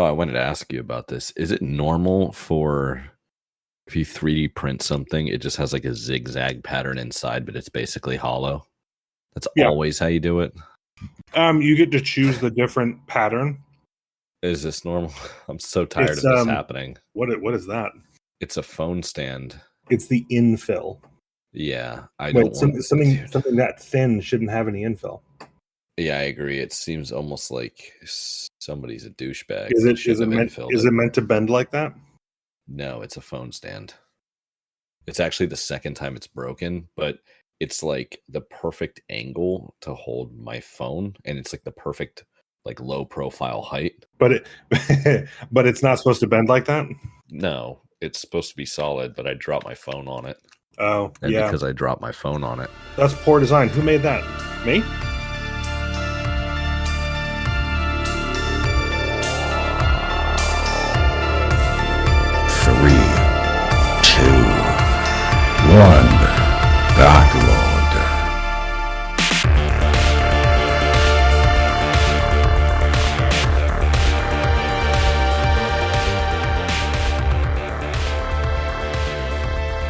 Oh, I wanted to ask you about this. Is it normal for if you 3D print something, it just has like a zigzag pattern inside, but it's basically hollow? That's Yeah. always how you do it? You get to choose the different pattern. Is this normal? I'm so tired of this happening. What is that? It's a phone stand. It's the infill. Yeah, I don't want something that thin shouldn't have any infill. Yeah, I agree. It seems almost like somebody's a douchebag. Is it meant to bend like that? No, it's a phone stand. It's actually the second time it's broken, but it's like the perfect angle to hold my phone, and it's like the perfect like low profile height. But but it's not supposed to bend like that? No, it's supposed to be solid, but I dropped my phone on it. Oh, and yeah. Because I dropped my phone on it. That's poor design. Who made that? Me? Backlog.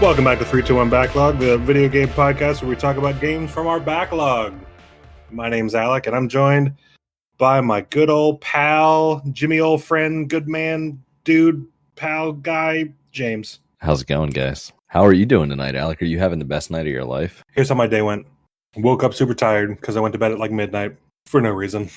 Welcome back to 321 Backlog, the video game podcast where we talk about games from our backlog. My name's Alec, and I'm joined by my good old pal, Jimmy, old friend, good man, dude, pal, guy, James. How's it going, guys? How are you doing tonight, Alec? Are you having the best night of your life? Here's how my day went. Woke up super tired because I went to bed at like midnight for no reason.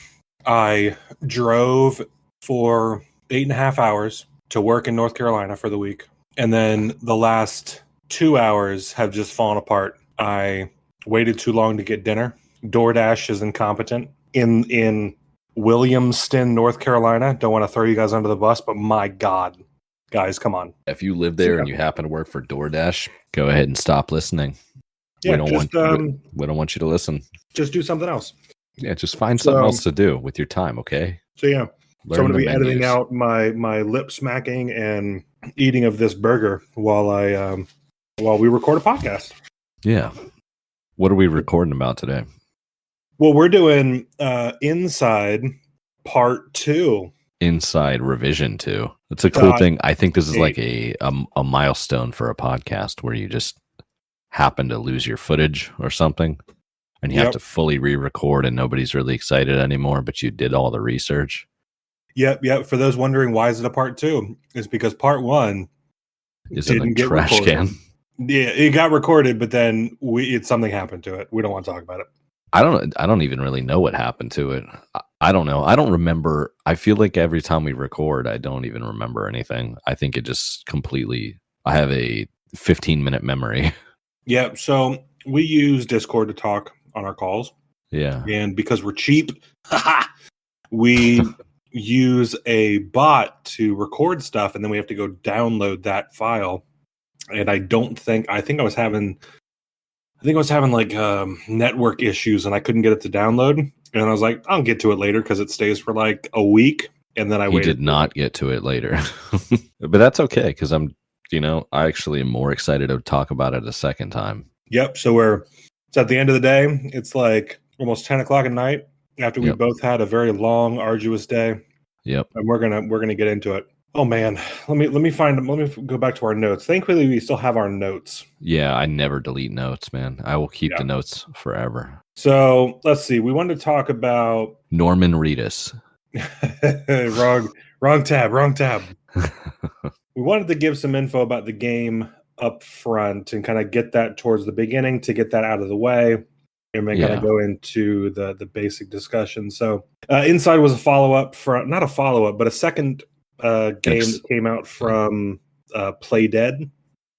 I drove for 8.5 hours to work in North Carolina for the week. And then the last 2 hours have just fallen apart. I waited too long to get dinner. DoorDash is incompetent. In Williamston, North Carolina, don't want to throw you guys under the bus, but my God, guys, come on. If you live there and you happen to work for DoorDash, go ahead and stop listening. Yeah, we don't want you to listen. Just do something else. Yeah, just find something else to do with your time, okay? So yeah, so I'm going to be editing out my lip smacking and eating of this burger while we record a podcast. Yeah. What are we recording about today? Well, we're doing Inside Part 2. Inside Revision 2. It's a cool thing. I think this is like a milestone for a podcast where you just happen to lose your footage or something and you have to fully re-record and nobody's really excited anymore, but you did all the research. Yep. For those wondering why is it a part 2, it's because part 1 is in a trash can. Yeah, it got recorded, but then something happened to it. We don't want to talk about it. I don't even really know what happened to it. I don't know. I don't remember. I feel like every time we record, I don't even remember anything. I think it just completely, I have a 15-minute memory. Yeah. So we use Discord to talk on our calls. Yeah. And because we're cheap, we use a bot to record stuff, and then we have to go download that file. And I think I was having like network issues, and I couldn't get it to download. And I was like, I'll get to it later because it stays for like a week. And then I did not get to it later, but that's okay because I actually am more excited to talk about it a second time. Yep. So it's at the end of the day. It's like almost 10 o'clock at night after we both had a very long, arduous day. Yep. And we're gonna get into it. Oh man, let me go back to our notes. Thankfully, we still have our notes. Yeah, I never delete notes, man. I will keep the notes forever. So let's see. We wanted to talk about Norman Reedus. wrong tab. We wanted to give some info about the game up front and kind of get that towards the beginning to get that out of the way, and then kind of go into the basic discussion. So Inside was a follow-up not a follow-up, but a second game that came out from Playdead,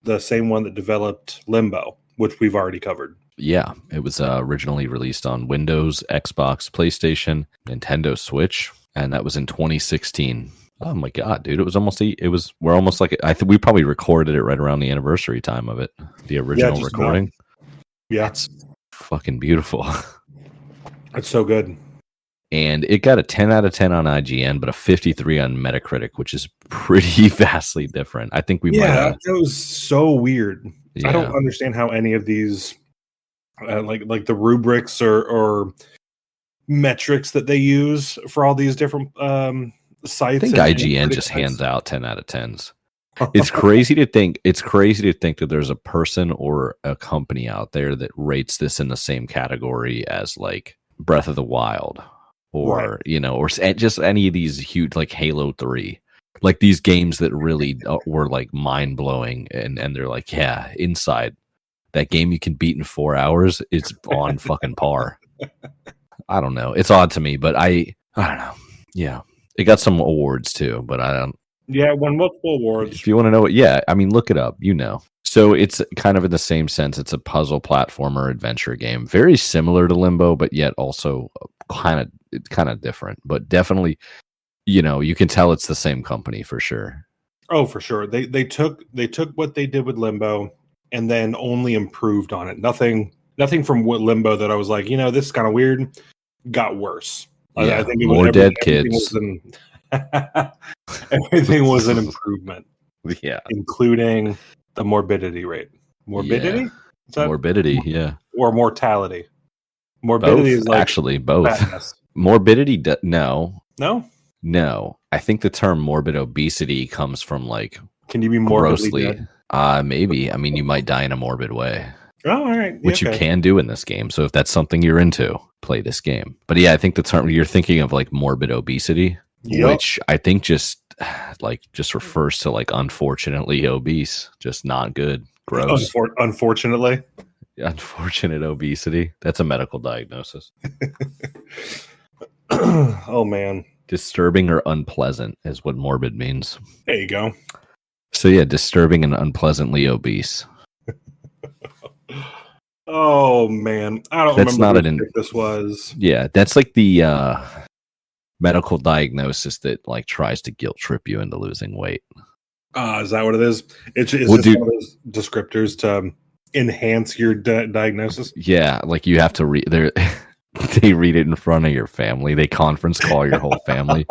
the same one that developed Limbo, which we've already covered. Yeah, it was originally released on Windows, Xbox, PlayStation, Nintendo Switch, and that was in 2016. Oh my God, dude! We're almost like I think we probably recorded it right around the anniversary time of it, the original recording. Yeah, it's fucking beautiful. It's so good. And it got a 10 out of 10 on IGN, but a 53 on Metacritic, which is pretty vastly different. I think that was so weird. Yeah. I don't understand how any of these, like the rubrics or metrics that they use for all these different sites. I think IGN just hands out 10 out of 10s. It's crazy to think. It's crazy to think that there's a person or a company out there that rates this in the same category as like Breath of the Wild, or or just any of these huge like Halo 3, like these games that really were like mind blowing, and they're like, yeah, Inside, that game you can beat in 4 hours, it's on fucking par. I don't know. It's odd to me, but I don't know. Yeah, it got some awards too, but I don't. Yeah, it won multiple awards. If you want to know what, yeah, I mean, look it up. So it's kind of in the same sense. It's a puzzle platformer adventure game, very similar to Limbo, but yet also kind of different. But definitely, you can tell it's the same company for sure. Oh, for sure. They took what they did with Limbo and then only improved on it. Nothing from what Limbo that I was like, this is kind of weird, got worse. Yeah, I think it more dead kids. Everything was an improvement. Yeah, including the morbidity rate. Morbidity? Yeah. Morbidity, yeah. Or mortality. Morbidity both, is like actually both. Fatness. Morbidity, no. I think the term morbid obesity comes from like. Can you be morbidly dead? Maybe. I mean, you might die in a morbid way. Oh, all right. Which you can do in this game. So if that's something you're into, play this game. But yeah, I think the term you're thinking of like morbid obesity, which I think just refers to like unfortunately obese, just not good, gross. Unfortunately. Unfortunate obesity. That's a medical diagnosis. Oh man. Disturbing or unpleasant is what morbid means. There you go. So yeah, disturbing and unpleasantly obese. Oh man, I don't remember what this was. Yeah, that's like the medical diagnosis that like tries to guilt trip you into losing weight. Is that what it is? It's one of those descriptors to enhance your diagnosis. Yeah, like you have to read there. They read it in front of your family. They conference call your whole family.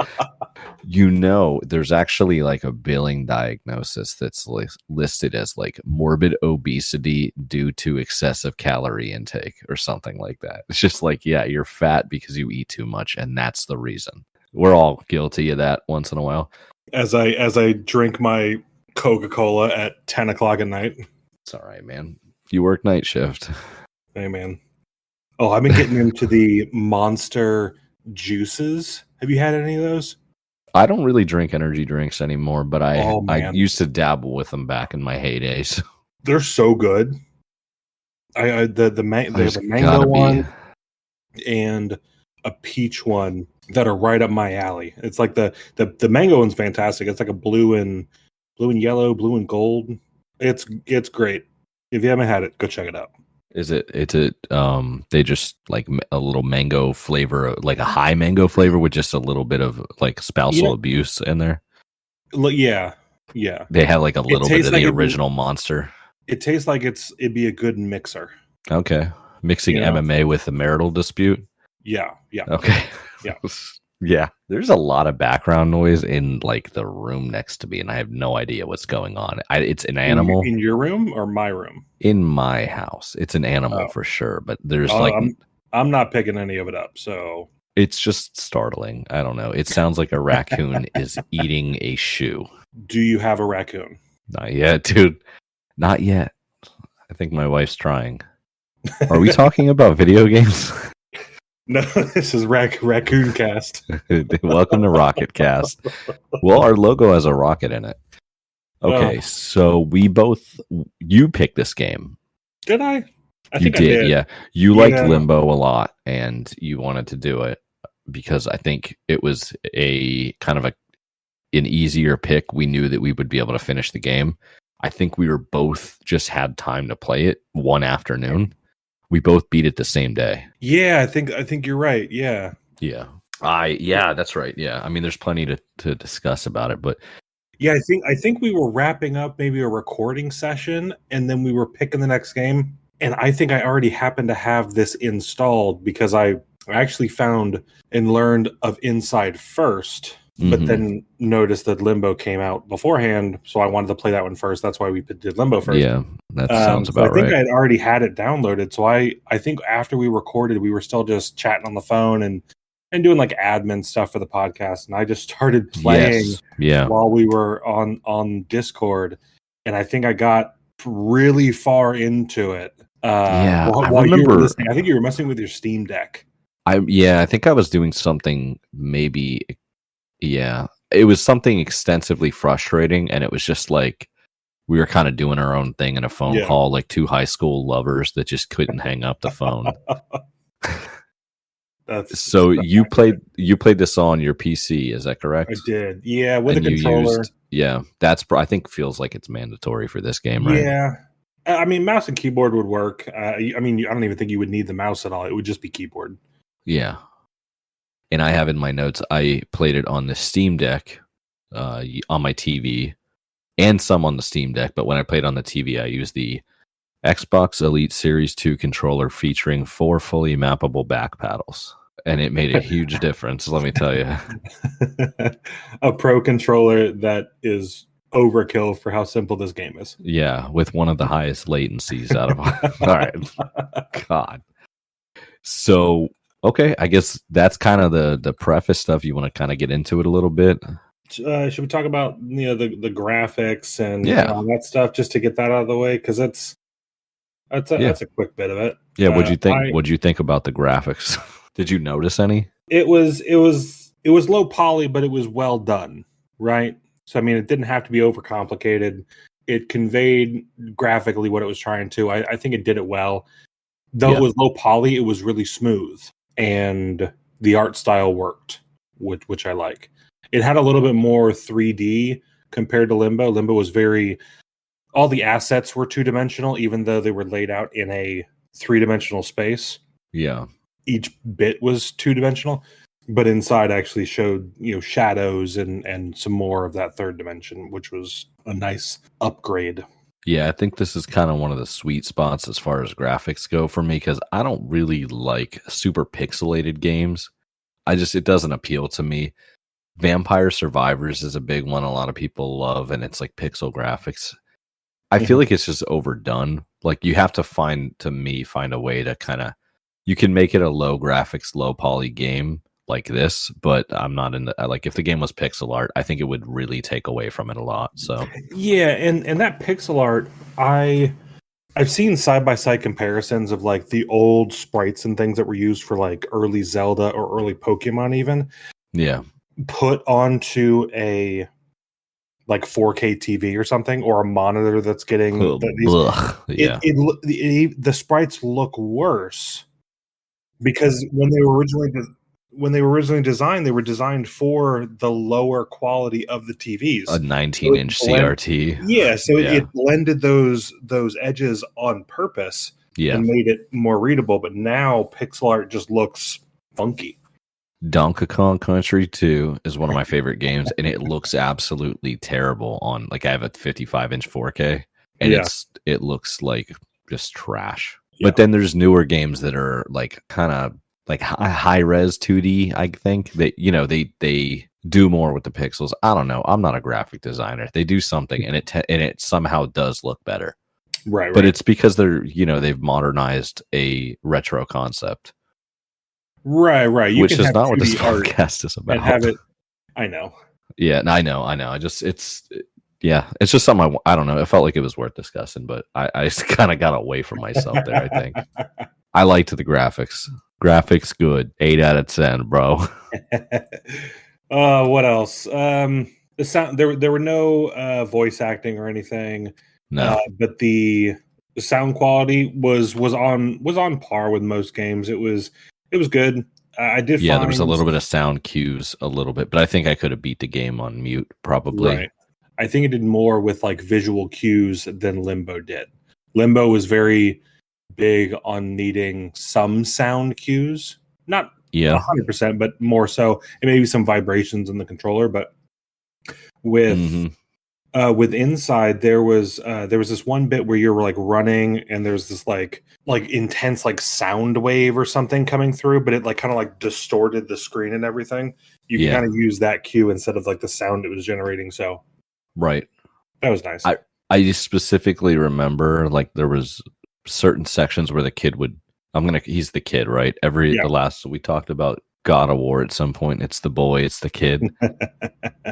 There's actually like a billing diagnosis that's listed as like morbid obesity due to excessive calorie intake or something like that. It's just like, yeah, you're fat because you eat too much, and that's the reason. We're all guilty of that once in a while. As I drink my Coca-Cola at 10 o'clock at night. It's all right, man. You work night shift. Hey, man. Oh, I've been getting into the Monster juices. Have you had any of those? I don't really drink energy drinks anymore, but I used to dabble with them back in my heydays. They're so good. The mango one and a peach one that are right up my alley. It's like the mango one's fantastic. It's like a blue and yellow, blue and gold. It's great. If you haven't had it, go check it out. Is it they just like a little mango flavor, like a high mango flavor with just a little bit of like spousal abuse in there? Yeah. They had like a little bit of the original Monster. It tastes like it'd be a good mixer. Okay. Mixing MMA with a marital dispute? Yeah. Okay. Yeah. Yeah. There's a lot of background noise in like the room next to me, and I have no idea what's going on. It's an animal. In your room or my room? In my house. It's an animal for sure, but there's I'm not picking any of it up, so it's just startling. I don't know. It sounds like a raccoon is eating a shoe. Do you have a raccoon? Not yet, dude. Not yet. I think my wife's trying. Are we talking about video games? No, this is Raccoon Cast. Welcome to Rocket Cast. Well, our logo has a rocket in it. Okay, so you picked this game. Did I? I think you did. Yeah. You liked Limbo a lot, and you wanted to do it because I think it was a kind of an easier pick. We knew that we would be able to finish the game. I think we were both just had time to play it one afternoon. We both beat it the same day. Yeah, I think you're right. Yeah. Yeah, that's right. Yeah. I mean, there's plenty to discuss about it, but yeah, I think we were wrapping up maybe a recording session, and then we were picking the next game. And I think I already happened to have this installed because I actually found and learned of Inside first, but then noticed that Limbo came out beforehand, so I wanted to play that one first. That's why we did Limbo first. Yeah, that sounds about right. I think I'd already had it downloaded, so I think after we recorded, we were still just chatting on the phone, and and doing like admin stuff for the podcast, and I just started playing while we were on Discord, and I think I got really far into it. While you were listening, I think you were messing with your Steam Deck. I think I was doing something maybe. Yeah, it was something extensively frustrating, and it was just like we were kind of doing our own thing in a phone call, like two high school lovers that just couldn't hang up the phone. So you played this on your PC, is that correct? I did, yeah, with a controller. That's I think feels like it's mandatory for this game, right? Yeah, I mean, mouse and keyboard would work. I mean, I don't even think you would need the mouse at all. It would just be keyboard. Yeah. And I have in my notes, I played it on the Steam Deck on my TV and some on the Steam Deck. But when I played on the TV, I used the Xbox Elite Series 2 controller featuring 4 fully mappable back paddles. And it made a huge difference, let me tell you. A pro controller that is overkill for how simple this game is. Yeah, with one of the highest latencies out of all right. God. So, okay, I guess that's kind of the preface stuff. You want to kind of get into it a little bit? Should we talk about the graphics and all that stuff just to get that out of the way? Because that's a quick bit of it. Yeah, what'd you think? What'd you think about the graphics? Did you notice any? It was low poly, but it was well done, right? So I mean, it didn't have to be overcomplicated. It conveyed graphically what it was trying to. I think it did it well. Though it was low poly, it was really smooth, and the art style worked, which I like. It had a little bit more 3D compared to Limbo. Limbo was all the assets were 2-dimensional, even though they were laid out in a 3-dimensional space. Yeah. Each bit was 2-dimensional, but inside actually showed, shadows and some more of that third dimension, which was a nice upgrade. Yeah, I think this is kind of one of the sweet spots as far as graphics go for me, because I don't really like super pixelated games. It doesn't appeal to me. Vampire Survivors is a big one a lot of people love, and it's like pixel graphics. I feel like it's just overdone. Like you have to find a way to kind of, you can make it a low graphics, low poly game like this, but I'm not in the, like, if the game was pixel art, I think it would really take away from it a lot. So yeah, and that pixel art, I've seen side-by-side comparisons of like the old sprites and things that were used for like early Zelda or early Pokemon even. Yeah. Put onto a like 4K TV or something, or a monitor that's getting the sprites look worse because when they were originally designed, they were designed for the lower quality of the TVs. A 19-inch CRT. Yeah, so it blended those edges on purpose and made it more readable. But now pixel art just looks funky. Donkey Kong Country 2 is one of my favorite games, and it looks absolutely terrible on, like, I have a 55-inch 4K, and it looks like just trash. Yeah. But then there's newer games that are like kind of like high-res 2D, I think, that, they do more with the pixels. I don't know. I'm not a graphic designer. They do something, and it somehow does look better. Right. But it's because they've modernized a retro concept. Right. Which is not what this podcast is about. And have it. I know. Yeah, I know. It's just something I don't know. It felt like it was worth discussing, but I kind of got away from myself there, I think. I liked the graphics. Graphics good. 8 out of 10, bro. What else? The sound. There were no voice acting or anything. No. But the sound quality was on par with most games. It was good. I did. Yeah, there was a little bit of sound cues, a little bit, but I think I could have beat the game on mute, probably. Right. I think it did more with like visual cues than Limbo did. Limbo was very big on needing some sound cues, not 100%, but more so, and maybe some vibrations in the controller. But with Inside, there was this one bit where you were like running, and there's this like intense like sound wave or something coming through, but it like kind of like distorted the screen and everything. You can kind of use that cue instead of like the sound it was generating. So right, that was nice. I specifically remember like there was certain sections where the kid would. He's the kid, right? The last we talked about God of War at some point. It's the boy, it's the kid.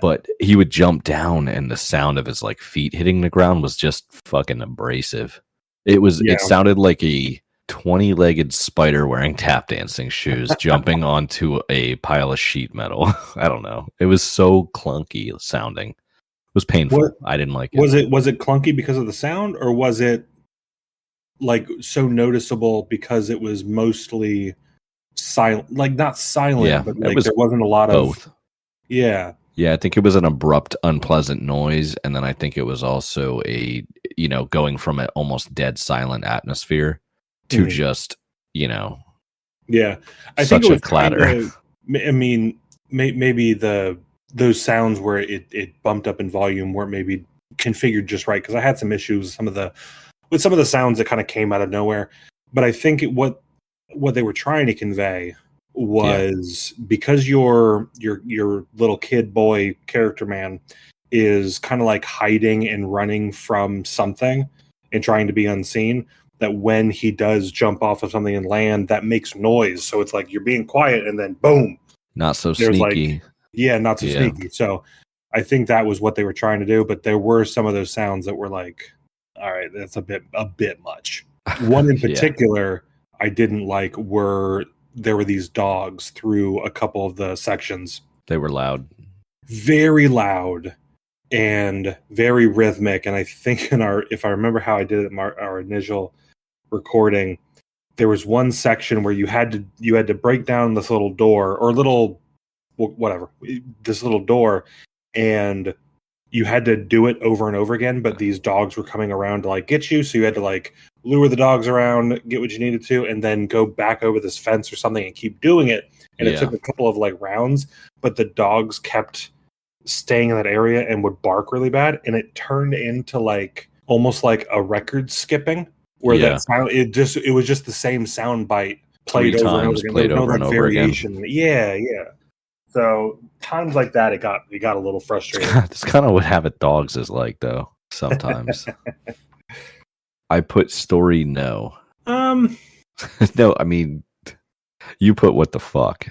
But he would jump down, and the sound of his like feet hitting the ground was just fucking abrasive. It sounded like a 20-legged spider wearing tap dancing shoes jumping onto a pile of sheet metal. I don't know. It was so clunky sounding. It was painful. I didn't like it. Was it clunky because of the sound, or was it like so noticeable because it was mostly silent? Like not silent, but like there wasn't a lot both. Yeah. Yeah, I think it was an abrupt, unpleasant noise, and then I think it was also going from an almost dead silent atmosphere to just, Yeah, I think it was a clatter. Maybe those sounds where it bumped up in volume weren't maybe configured just right, because I had some issues with some of the sounds that kind of came out of nowhere. But I think what they were trying to convey was because your little kid boy character man is kind of like hiding and running from something and trying to be unseen, that when he does jump off of something and land, that makes noise. So it's like you're being quiet and then boom, not so sneaky. Not so sneaky. So I think that was what they were trying to do, but there were some of those sounds that were like, all right, that's a bit much. One in particular I didn't like there were these dogs through a couple of the sections. They were loud. Very loud and very rhythmic. And I think if I remember how I did it in our initial recording, there was one section where you had to break down this little door this little door, and you had to do it over and over again, but these dogs were coming around to like get you, so you had to like lure the dogs around, get what you needed to, and then go back over this fence or something and keep doing it. And it took a couple of like rounds, but the dogs kept staying in that area and would bark really bad, and it turned into like almost like a record skipping where that sound it was just the same sound bite played over and over again. Played over and over again. Yeah. So times like that, it got a little frustrating. That's kind of what Habit Dogs is like, though. Sometimes. I put story no. No, I mean, you put what the fuck.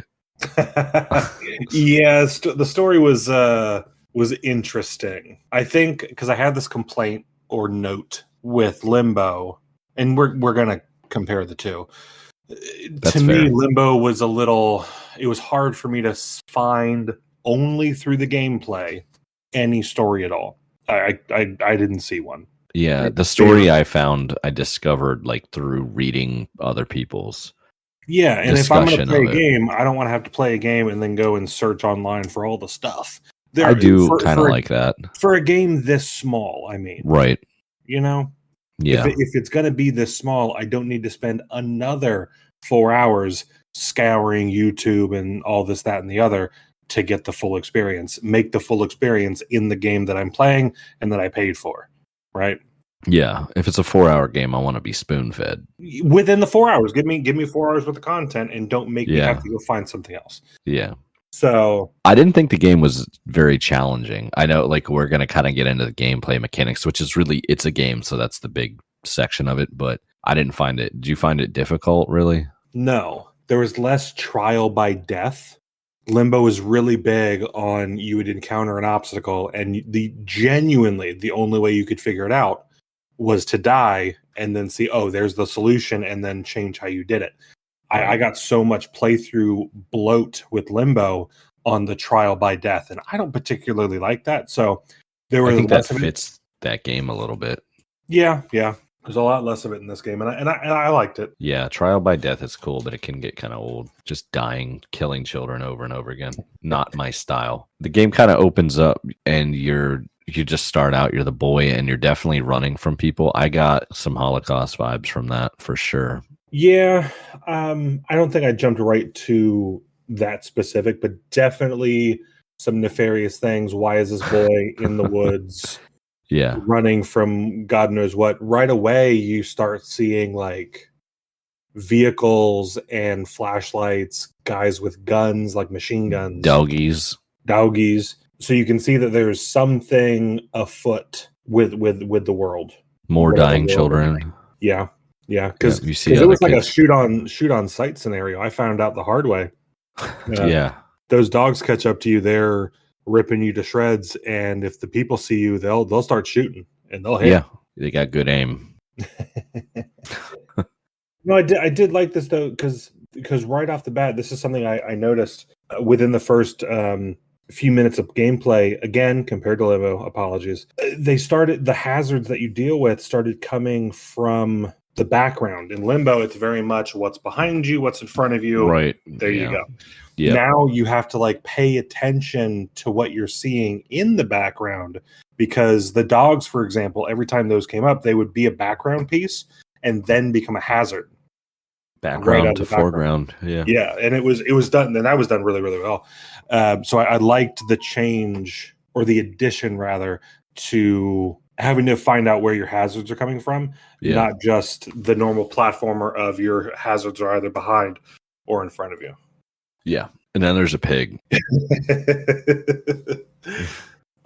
Yes, the story was interesting. I think because I had this complaint or note with Limbo, and we're gonna compare the two. That's to fair. Me, Limbo was it was hard for me to find only through the gameplay any story at all. I didn't see one. Yeah, the story I discovered like through reading other people's. Yeah, and if I'm going to play a game, I don't want to have to play a game and then go and search online for all the stuff. I do kind of like that. For a game this small, I mean. Right. Yeah. If it's going to be this small, I don't need to spend another 4 hours scouring YouTube and all this, that, and the other to get the full experience. Make the full experience in the game that I'm playing and that I paid for, right? Yeah, if it's a 4-hour game, I want to be spoon-fed within the 4 hours. Give me 4 hours worth of content, and don't make me have to go find something else. Yeah. So I didn't think the game was very challenging. I know, like, we're gonna kind of get into the gameplay mechanics, which is really it's a game, so that's the big section of it. But I didn't find it. Did you find it difficult? Really? No, there was less trial by death. Limbo is really big on you would encounter an obstacle, and genuinely the only way you could figure it out was to die and then see, oh, there's the solution, and then change how you did it. I got so much playthrough bloat with Limbo on the trial by death, and I don't particularly like that. So there was that fits that game a little bit. Yeah. There's a lot less of it in this game, and I liked it. Yeah, trial by death is cool, but it can get kind of old. Just dying, killing children over and over again. Not my style. The game kind of opens up, and you just start out, you're the boy, and you're definitely running from people. I got some Holocaust vibes from that for sure. Yeah, I don't think I jumped right to that specific, but definitely some nefarious things. Why is this boy in the woods? Yeah, running from God knows what. Right away, you start seeing like vehicles and flashlights, guys with guns, like machine guns, doggies. So you can see that there's something afoot with the world. More dying children. Yeah, because you see it was like a shoot on sight scenario. I found out the hard way. Yeah. Those dogs catch up to you, they're ripping you to shreds, and if the people see you, they'll start shooting and they'll hit. Yeah, they got good aim. No, I did like this though, because right off the bat, this is something I noticed within the first few minutes of gameplay. Again, compared to Limbo, apologies. The hazards that you deal with started coming from the background. In Limbo, it's very much what's behind you, what's in front of you. Right. There you go. Yep. Now you have to like pay attention to what you're seeing in the background, because the dogs, for example, every time those came up, they would be a background piece and then become a hazard. Background to foreground. Yeah, and it was done, and that was done really, really well. So I liked the change, or the addition rather, to having to find out where your hazards are coming from, not just the normal platformer of your hazards are either behind or in front of you. Yeah, and then there's a pig.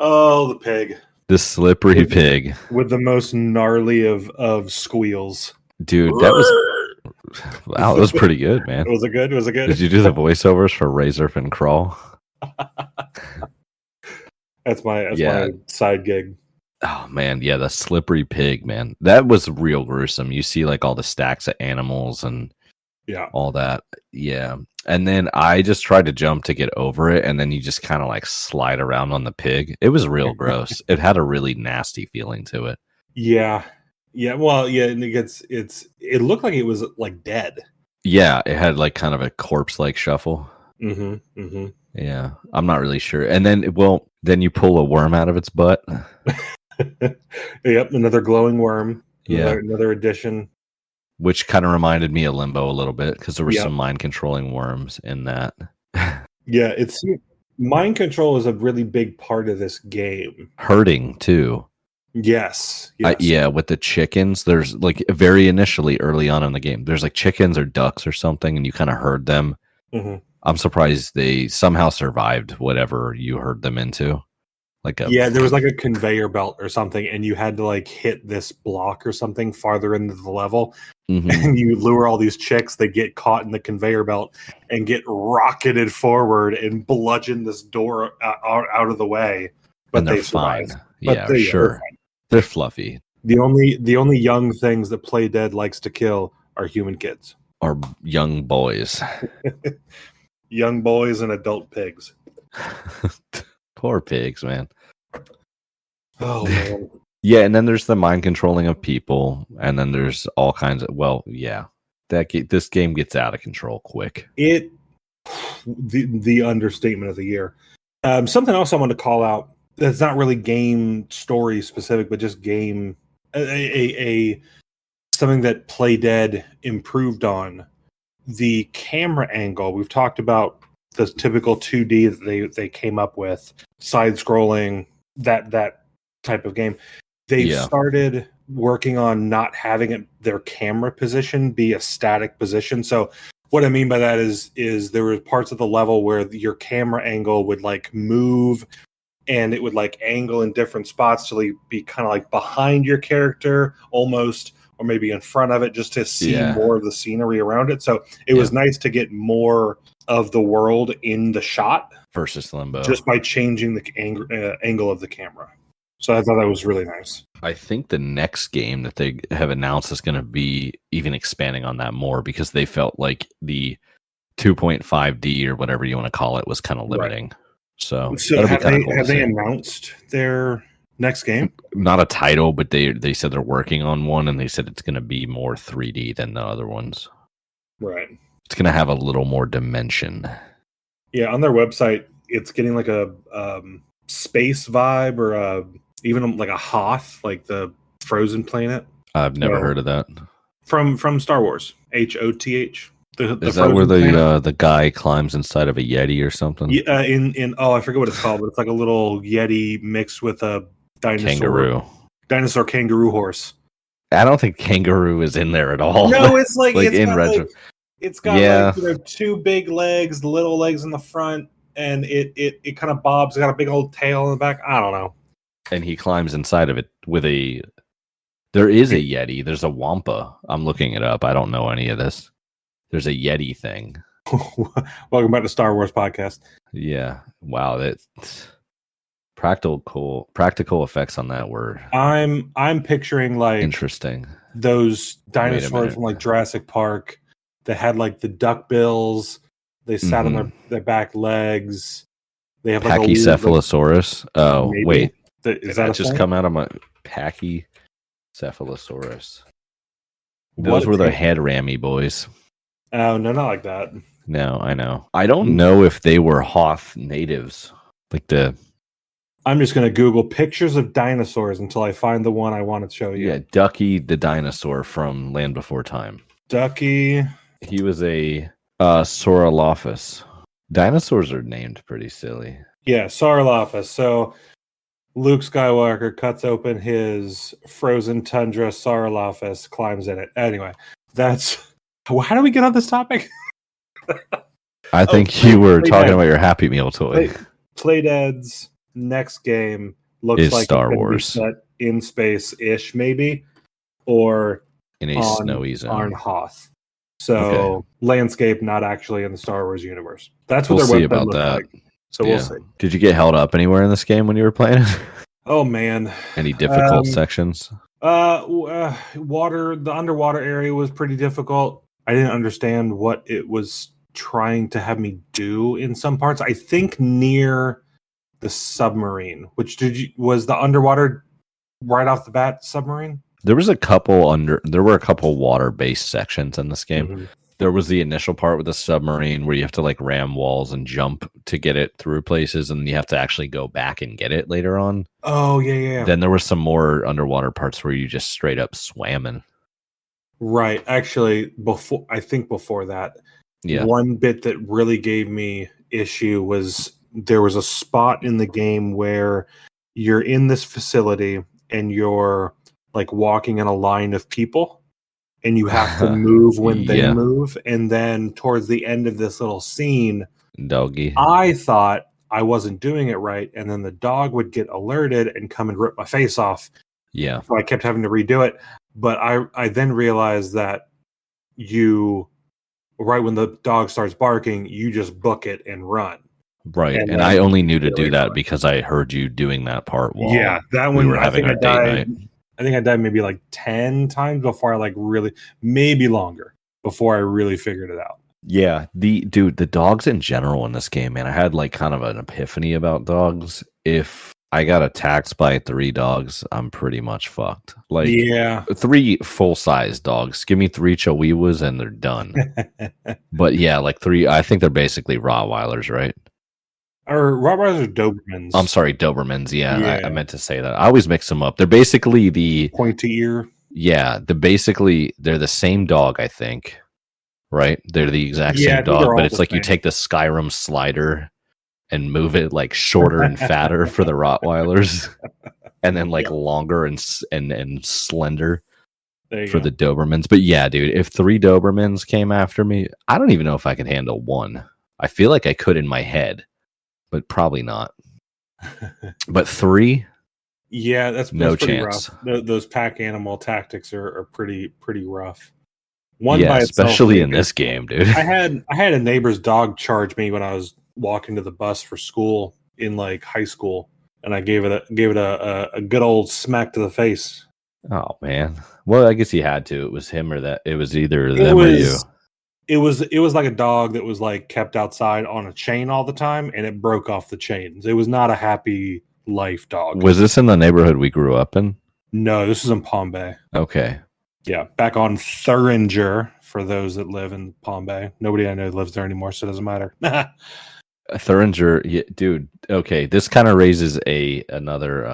Oh, the pig. The slippery pig. With the most gnarly of squeals. Dude, that was pretty good, man. Was it good? Did you do the voiceovers for Razor and Crawl? That's my side gig. Oh man, yeah, the slippery pig, man. That was real gruesome. You see like all the stacks of animals and all that. Yeah. And then I just tried to jump to get over it, and then you just kind of like slide around on the pig. It was real gross. It had a really nasty feeling to it. Yeah. Yeah. Well, yeah, and it looked like it was like dead. Yeah, it had like kind of a corpse like shuffle. Mm-hmm. Mm-hmm. Yeah. I'm not really sure. And then then you pull a worm out of its butt. Yep, another glowing worm. Yeah. Another addition. Which kind of reminded me of Limbo a little bit, because there were some mind controlling worms in that. Yeah, it's mind control is a really big part of this game. Herding too. Yes. With the chickens, there's like very initially early on in the game, there's like chickens or ducks or something, and you kind of herd them. Mm-hmm. I'm surprised they somehow survived whatever you herd them into. There was like a conveyor belt or something, and you had to like hit this block or something farther into the level. Mm-hmm. And you lure all these chicks, they get caught in the conveyor belt and get rocketed forward and bludgeon this door out of the way. But they're they survive. Fine. Yeah, sure. They're fluffy. The only young things that Playdead likes to kill are human kids. Or young boys. Young boys and adult pigs. Poor pigs, man. Oh, man. Yeah, and then there's the mind controlling of people, and then there's all kinds of this game gets out of control quick. The understatement of the year. Something else I want to call out that's not really game story specific, but just game something that Playdead improved on. The camera angle. We've talked about the typical 2D that they came up with, side scrolling, that type of game. They've started working on not having their camera position be a static position. So what I mean by that is there were parts of the level where your camera angle would like move, and it would like angle in different spots to be kind of like behind your character almost, or maybe in front of it, just to see more of the scenery around it. So it was nice to get more of the world in the shot versus Limbo, just by changing the angle of the camera. So I thought that was really nice. I think the next game that they have announced is going to be even expanding on that more, because they felt like the 2.5D or whatever you want to call it was kind of limiting. Right. So have they announced their next game? Not a title, but they said they're working on one, and they said it's going to be more 3D than the other ones. Right. It's going to have a little more dimension. Yeah, on their website, it's getting like a space vibe, or even like a Hoth, like the Frozen planet. I've never heard of that. From Star Wars, HOTH. Is that where the guy climbs inside of a Yeti or something? Yeah, I forget what it's called, but it's like a little Yeti mixed with a dinosaur kangaroo horse. I don't think kangaroo is in there at all. No, it's like it's in retro. It's got like, two big legs, little legs in the front, and it kind of bobs. It's got a big old tail in the back. I don't know. And he climbs inside of it with there is a Yeti. There's a Wampa. I'm looking it up. I don't know any of this. There's a Yeti thing. Welcome back to Star Wars podcast. Yeah. Wow. That's practical effects on that were I'm picturing like interesting. those dinosaurs from like Jurassic Park that had like the duck bills. They sat on their back legs. They have like Pachycephalosaurus. Wait. Is that just thing? come out of my Pachycephalosaurus? Those were the head rammy boys. Oh, no, not like that. No, I know. I don't know if they were Hoth natives. I'm just going to Google pictures of dinosaurs until I find the one I want to show you. Yeah, Ducky the dinosaur from Land Before Time. Ducky. He was a Saurolophus. Dinosaurs are named pretty silly. Yeah, Saurolophus. So Luke Skywalker cuts open his frozen tundra Saurolophus, climbs in it. Anyway, how do we get on this topic? I think you were talking about your Happy Meal toy. Playdead's next game looks like Star Wars set in space-ish, maybe, or in a snowy zone on Hoth. So landscape, not actually in the Star Wars universe. That's what their website about looks that. like. So we'll see. Did you get held up anywhere in this game when you were playing it? Oh man, any difficult sections? The underwater area was pretty difficult. I didn't understand what it was trying to have me do in some parts. I think near the submarine, was the underwater right off the bat submarine? There were a couple water-based sections in this game. Mm-hmm. There was the initial part with the submarine where you have to like ram walls and jump to get it through places, and you have to actually go back and get it later on. Oh, yeah. Then there were some more underwater parts where you just straight up swam in. Right. Actually, before that, one bit that really gave me issue was there was a spot in the game where you're in this facility and you're like walking in a line of people. And you have to move when they move. And then towards the end of this little scene, doggy, I thought I wasn't doing it right. And then the dog would get alerted and come and rip my face off. Yeah. So I kept having to redo it. But I then realized that right when the dog starts barking, you just book it and run. Right. And I only knew to do that because I heard you doing that part while that one, we were having our date night. I think I died maybe like 10 times before I like really, maybe longer, before I really figured it out. Yeah, the dogs in general in this game, man, I had like kind of an epiphany about dogs. If I got attacked by 3 dogs, I'm pretty much fucked. Like 3 full-size dogs. Give me 3 Chihuahuas and they're done. But yeah, like 3, I think they're basically Rottweilers, right? Or Rottweilers or Dobermans. I'm sorry, Dobermans. Yeah. I meant to say that. I always mix them up. They're basically the pointy ear. Yeah, they're the same dog, I think. Right? They're the exact same dog, but it's like you take the Skyrim slider and move it like shorter and fatter for the Rottweilers, and then like longer and slender for the Dobermans. But yeah, dude, if 3 Dobermans came after me, I don't even know if I could handle 1. I feel like I could in my head, but probably not. But 3, that's no pretty chance. Rough. Those pack animal tactics are pretty rough. One by itself, especially in this game, dude. I had a neighbor's dog charge me when I was walking to the bus for school in like high school, and I gave it a good old smack to the face. Oh man. Well, I guess he had to. It was him or that. It was either them or you. It was like a dog that was like kept outside on a chain all the time, and it broke off the chains. It was not a happy life dog. Was this in the neighborhood we grew up in? No, this is in Palm Bay. Okay. Yeah, back on Thuringer for those that live in Palm Bay. Nobody I know lives there anymore, so it doesn't matter. Thuringer, dude. Okay, this kind of raises another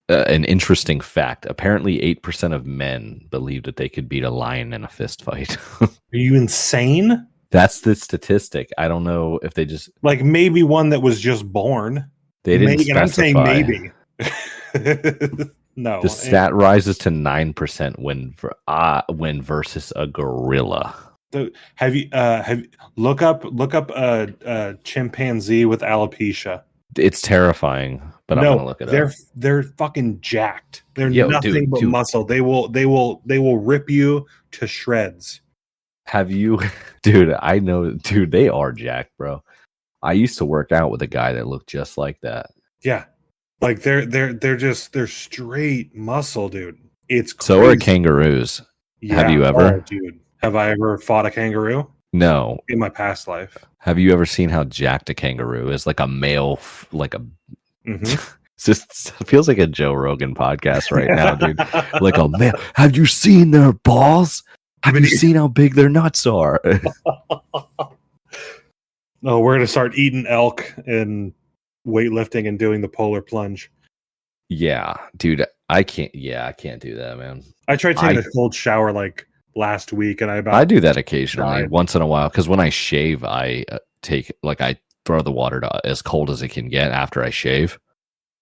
an interesting fact. Apparently, 8% of men believe that they could beat a lion in a fist fight. Are you insane? That's the statistic. I don't know if they just like maybe one that was just born. They didn't specify. I'm saying maybe. No. The stat rises to 9% when versus a gorilla. Have you look up a chimpanzee with alopecia? It's terrifying, but I'm gonna look it up. They're fucking jacked. They're nothing but muscle. They will rip you to shreds. Have you, dude? I know, dude. They are jacked, bro. I used to work out with a guy that looked just like that. Yeah, like they're straight muscle, dude. It's crazy. So are kangaroos. Yeah. Have you ever? Oh, dude. Have I ever fought a kangaroo? No. In my past life. Have you ever seen how jacked a kangaroo is? Like a male, like a. Just feels like a Joe Rogan podcast right now, dude. Like a male. Have you seen their balls? Have you seen how big their nuts are? No, we're gonna start eating elk and weightlifting and doing the polar plunge. Yeah, dude. I can't. Yeah, I can't do that, man. I tried taking a cold shower like last week, and I do that occasionally, died. once in a while, because when I shave, I I throw the water to as cold as it can get after I shave.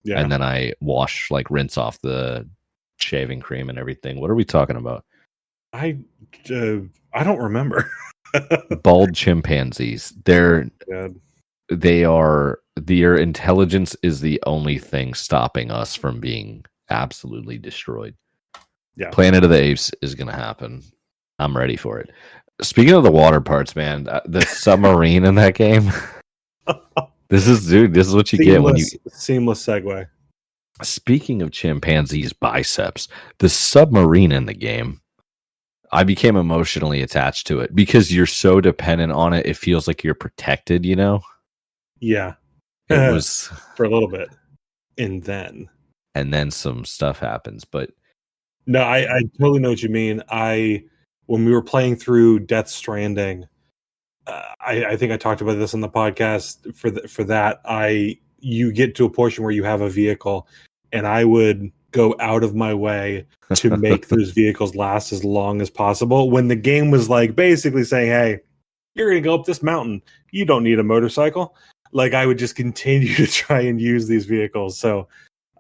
Yeah. And then I wash, like rinse off the shaving cream and everything. What are we talking about? I don't remember. Bald chimpanzees. Their intelligence is the only thing stopping us from being absolutely destroyed. Yeah. Planet of the Apes is going to happen. I'm ready for it. Speaking of the water parts, man, the submarine in that game. This is what you get when you seamless segue. Speaking of chimpanzees' biceps, the submarine in the game, I became emotionally attached to it because you're so dependent on it. It feels like you're protected, you know? Yeah. It was for a little bit. And then some stuff happens, but no, I totally know what you mean. When we were playing through Death Stranding, I think I talked about this on the podcast. For that, you get to a portion where you have a vehicle, and I would go out of my way to make those vehicles last as long as possible. When the game was like basically saying, "Hey, you're going to go up this mountain. You don't need a motorcycle." Like I would just continue to try and use these vehicles. So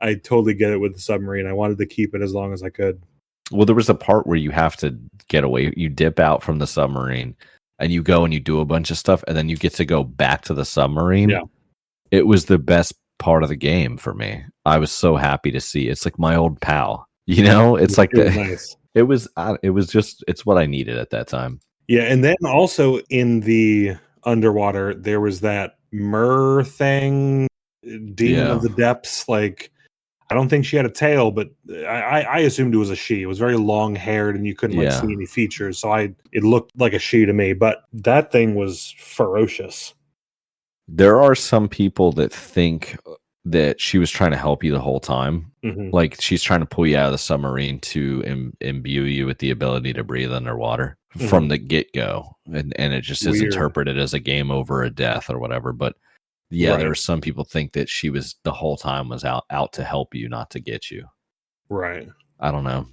I totally get it with the submarine. I wanted to keep it as long as I could. Well, there was a part where you have to get away. You dip out from the submarine and you go and you do a bunch of stuff, and then you get to go back to the submarine. Yeah. It was the best part of the game for me. I was so happy to see. It's like my old pal, you know? It's like nice. It was just, it's what I needed at that time. Yeah. And then also in the underwater, there was that Mer thing, demon of the depths. Like, I don't think she had a tail, but I assumed it was a she. It was very long haired, and you couldn't see any features. So it looked like a she to me. But that thing was ferocious. There are some people that think that she was trying to help you the whole time. Mm-hmm. Like she's trying to pull you out of the submarine to imbue you with the ability to breathe underwater from the get-go. And it just is interpreted as a game over, a death or whatever. But yeah, there are some people think that she was the whole time was out to help you, not to get you. Right. I don't know.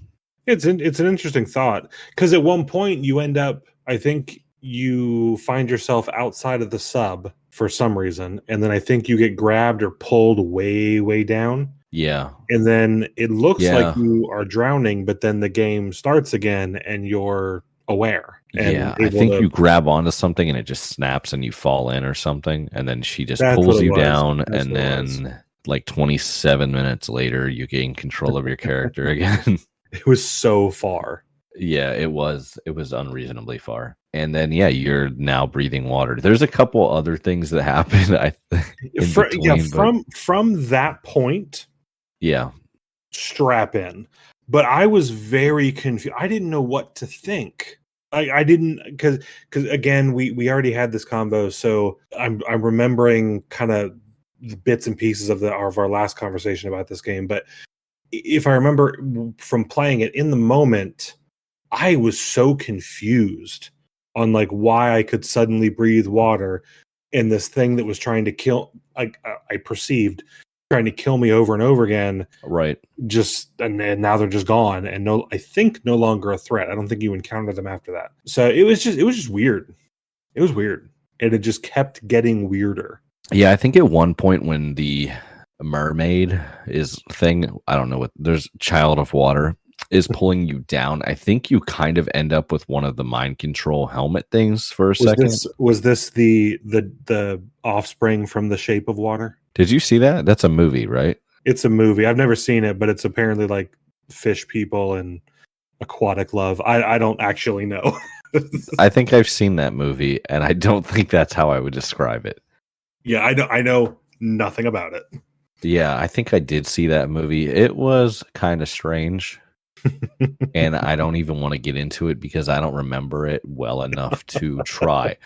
It's an interesting thought, because at one point you end up, I think you find yourself outside of the sub for some reason, and then I think you get grabbed or pulled way, way down. Yeah. And then it looks like you are drowning, but then the game starts again and you're aware. And I think you grab onto something and it just snaps and you fall in or something, and then she just pulls you down, and then like 27 minutes later you gain control of your character again. It was so far. Yeah, it was unreasonably far. And then you're now breathing water. There's a couple other things that happened from that point. Yeah. Strap in. But I was very confused. I didn't know what to think. I didn't, because again, we already had this convo, so I'm remembering kind of the bits and pieces of our last conversation about this game. But if I remember from playing it in the moment, I was so confused on like why I could suddenly breathe water, and this thing that was trying to kill, like I perceived trying to kill me over and over again. Right. And now they're just gone, and I think no longer a threat. I don't think you encounter them after that. So it was just weird. It was weird. And it just kept getting weirder. Yeah, I think at one point when the mermaid I don't know what, there's Child of Water is pulling you down. I think you kind of end up with one of the mind control helmet things for a second. Was this the offspring from The Shape of Water? Did you see that? That's a movie, right? It's a movie. I've never seen it, but it's apparently like fish people and aquatic love. I don't actually know. I think I've seen that movie, and I don't think that's how I would describe it. Yeah, I know nothing about it. Yeah, I think I did see that movie. It was kind of strange, and I don't even want to get into it because I don't remember it well enough to try.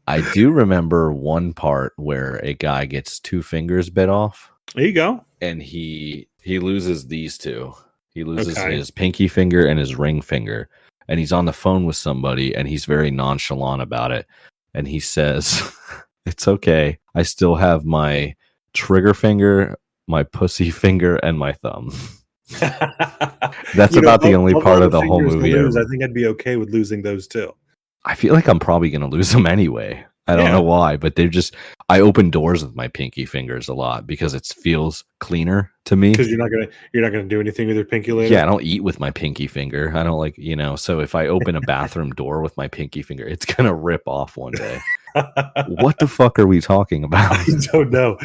I do remember one part where a guy gets 2 fingers bit off. There you go. And he loses these 2. He loses Okay. his pinky finger and his ring finger. And he's on the phone with somebody, and he's very nonchalant about it. And he says, "It's okay. I still have my trigger finger, my pussy finger, and my thumb." That's about the only part of the whole movie. I think I'd be okay with losing those too. I feel like I'm probably going to lose them anyway. I don't know why, but they're just, I open doors with my pinky fingers a lot because it feels cleaner to me. Because you're not gonna do anything with your pinky later. Yeah, I don't eat with my pinky finger. I don't like, so if I open a bathroom door with my pinky finger, it's gonna rip off one day. What the fuck are we talking about? I don't know.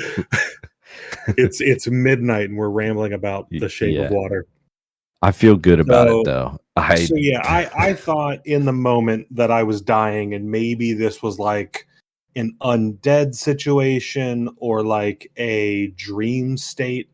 It's midnight and we're rambling about The Shape of Water. I feel good about it though. I thought in the moment that I was dying, and maybe this was like an undead situation or like a dream state.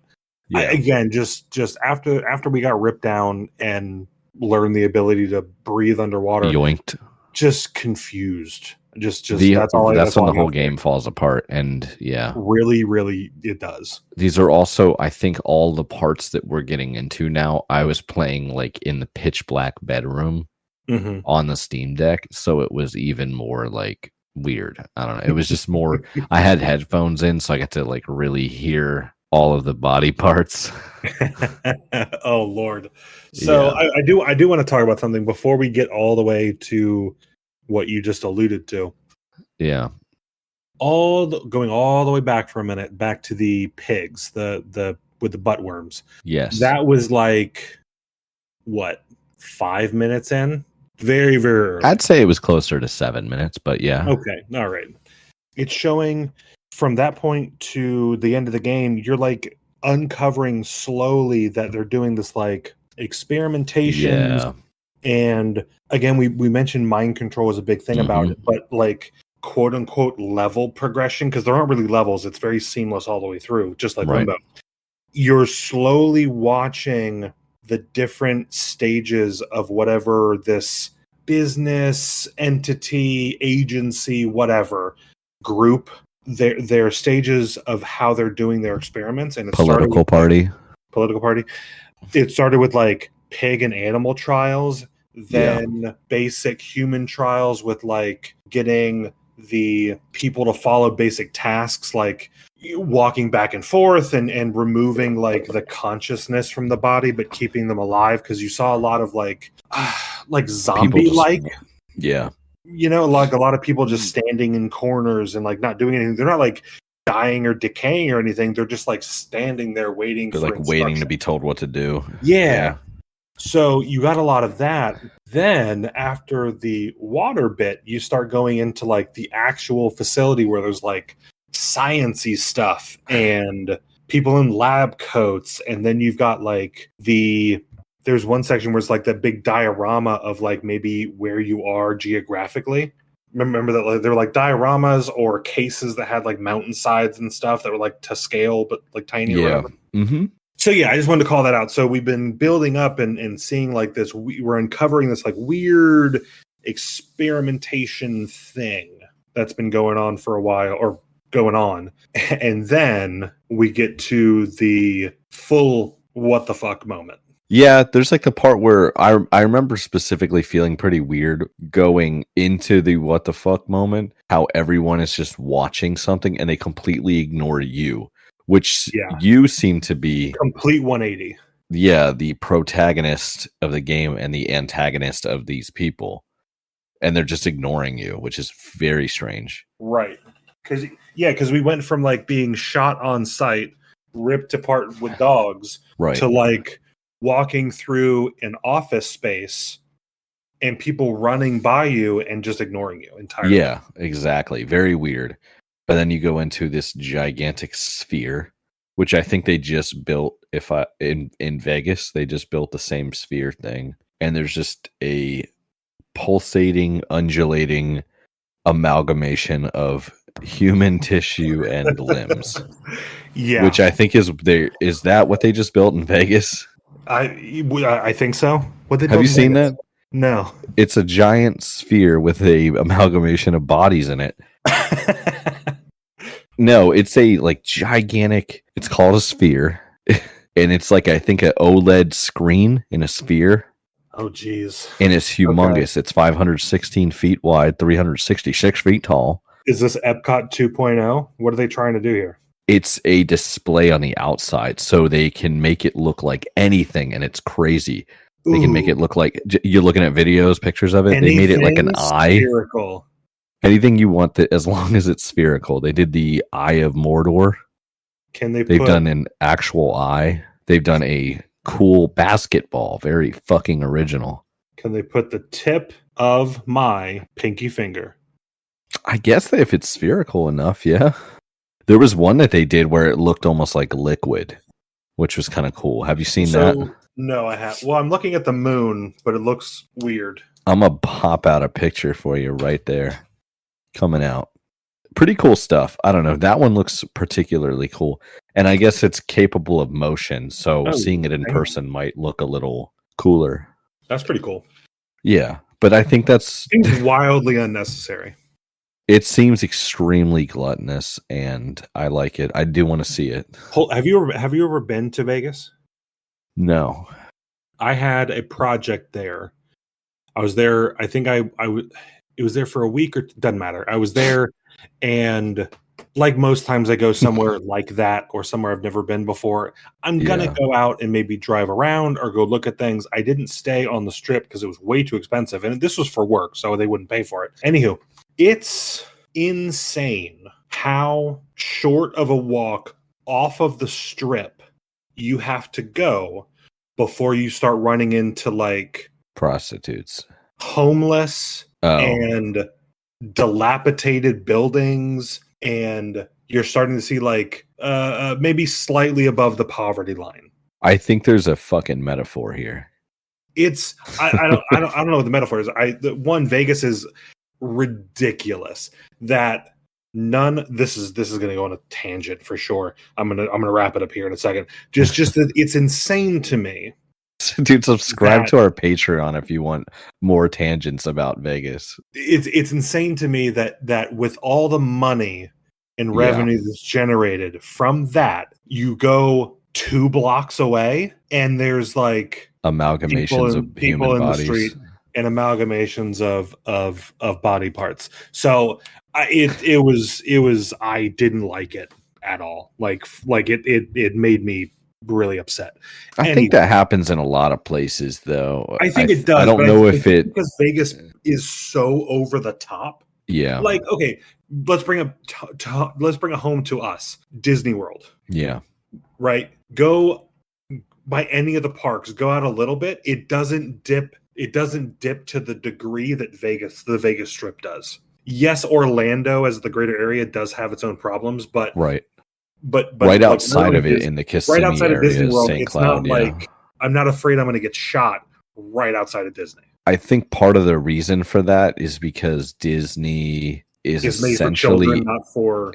Again, just after we got ripped down and learned the ability to breathe underwater, yoinked, just confused. Just that's when the whole game falls apart. And really it does. These are also, I think, all the parts that we're getting into now. I was playing like in the pitch black bedroom on the Steam Deck, so it was even more like weird. I don't know. It was just more. I had headphones in, so I got to like really hear all of the body parts. Oh Lord! So I do want to talk about something before we get all the way to what you just alluded to. Yeah. Going all the way back for a minute, back to the pigs, the with the butt worms. Yes. That was like what, 5 minutes in? Very, very early. I'd say it was closer to 7 minutes, but yeah. Okay. All right. It's showing from that point to the end of the game, you're like uncovering slowly that they're doing this like experimentation. Yeah. And again, we mentioned mind control is a big thing about it, but like quote unquote level progression, because there aren't really levels. It's very seamless all the way through, just like Limbo. You're slowly watching the different stages of whatever this business, entity, agency, whatever group, their stages of how they're doing their experiments. And Political party. It started with like pig and animal trials, then basic human trials with like getting the people to follow basic tasks like walking back and forth and removing like the consciousness from the body but keeping them alive, because you saw a lot of like zombie like like a lot of people just standing in corners and like not doing anything. They're not like dying or decaying or anything. They're just like standing there waiting. They're like waiting to be told what to do. Yeah. So you got a lot of that. Then after the water bit, you start going into like the actual facility where there's like science-y stuff and people in lab coats. And then you've got like there's one section where it's like that big diorama of like maybe where you are geographically. Remember that like, there were like dioramas or cases that had like mountainsides and stuff that were like to scale but like tiny or whatever. Mm-hmm. So yeah, I just wanted to call that out. So we've been building up and seeing like this. We're uncovering this like weird experimentation thing that's been going on for a while, or going on, and then we get to the full what the fuck moment. Yeah, there's like the part where I remember specifically feeling pretty weird going into the what the fuck moment, how everyone is just watching something and they completely ignore you, which you seem to be complete 180. Yeah, the protagonist of the game and the antagonist of these people. And they're just ignoring you, which is very strange. Right. Because we went from like being shot on sight, ripped apart with dogs, to like walking through an office space and people running by you and just ignoring you entirely. Yeah, exactly. Very weird. But then you go into this gigantic sphere, which I think they just built in Vegas. They just built the same sphere thing. And there's just a pulsating, undulating amalgamation of human tissue and limbs. Yeah. Which I think is that what they just built in Vegas? I think so. What they Have you seen that? No. It's a giant sphere with a amalgamation of bodies in it. No, it's a like gigantic. It's called a sphere, and it's like I think an OLED screen in a sphere. Oh, geez. And it's humongous. Okay. It's 516 feet wide, 366 feet tall. Is this Epcot 2.0? What are they trying to do here? It's a display on the outside, so they can make it look like anything, and it's crazy. They can make it look like you're looking at videos, pictures of it. Anything they made it like an spherical. Eye. Anything you want, as long as it's spherical. They did the Eye of Mordor. They've done an actual eye. They've done a cool basketball, very fucking original. Can they put the tip of my pinky finger? I guess if it's spherical enough, yeah. There was one that they did where it looked almost like liquid, which was kind of cool. Have you seen that? No, I have. Well, I'm looking at the moon, but it looks weird. I'm going to pop out a picture for you right there. Coming out. Pretty cool stuff. I don't know. That one looks particularly cool. And I guess it's capable of motion, so seeing it in person might look a little cooler. That's pretty cool. Yeah, but I think that's seems wildly unnecessary. It seems extremely gluttonous, and I like it. I do want to see it. Have you ever been to Vegas? No. I had a project there. I was there. I think it was there for a week, or doesn't matter. I was there, and like most times I go somewhere like that or somewhere I've never been before, I'm going to go out and maybe drive around or go look at things. I didn't stay on the strip because it was way too expensive. And this was for work, so they wouldn't pay for it. Anywho, it's insane how short of a walk off of the strip you have to go before you start running into like prostitutes, homeless, and dilapidated buildings. And you're starting to see like maybe slightly above the poverty line. I think there's a fucking metaphor here. It's I don't know what the metaphor is. Vegas is ridiculous. That this is going to go on a tangent for sure. I'm gonna wrap it up here in a second. Just that it's insane to me. Dude, subscribe to our Patreon if you want more tangents about Vegas. It's insane to me that with all the money and revenue that's generated from that, you go 2 blocks away and there's like amalgamations of human bodies in the street and amalgamations of body parts. So it was I didn't like it at all. Like it made me really upset. I think that happens in a lot of places, though. I think it does. I don't know if it because Vegas is so over the top. Yeah. Like, okay, let's bring it home to us. Disney World. Yeah. Right. Go by any of the parks. Go out a little bit. It doesn't dip. It doesn't dip to the degree that the Vegas Strip does. Yes, Orlando as the greater area does have its own problems, but right. But right outside of it in the Kissimmee right outside area, of Disney World, St. Cloud, not like I'm not afraid I'm going to get shot right outside of Disney. I think part of the reason for that is because Disney is essentially made for children,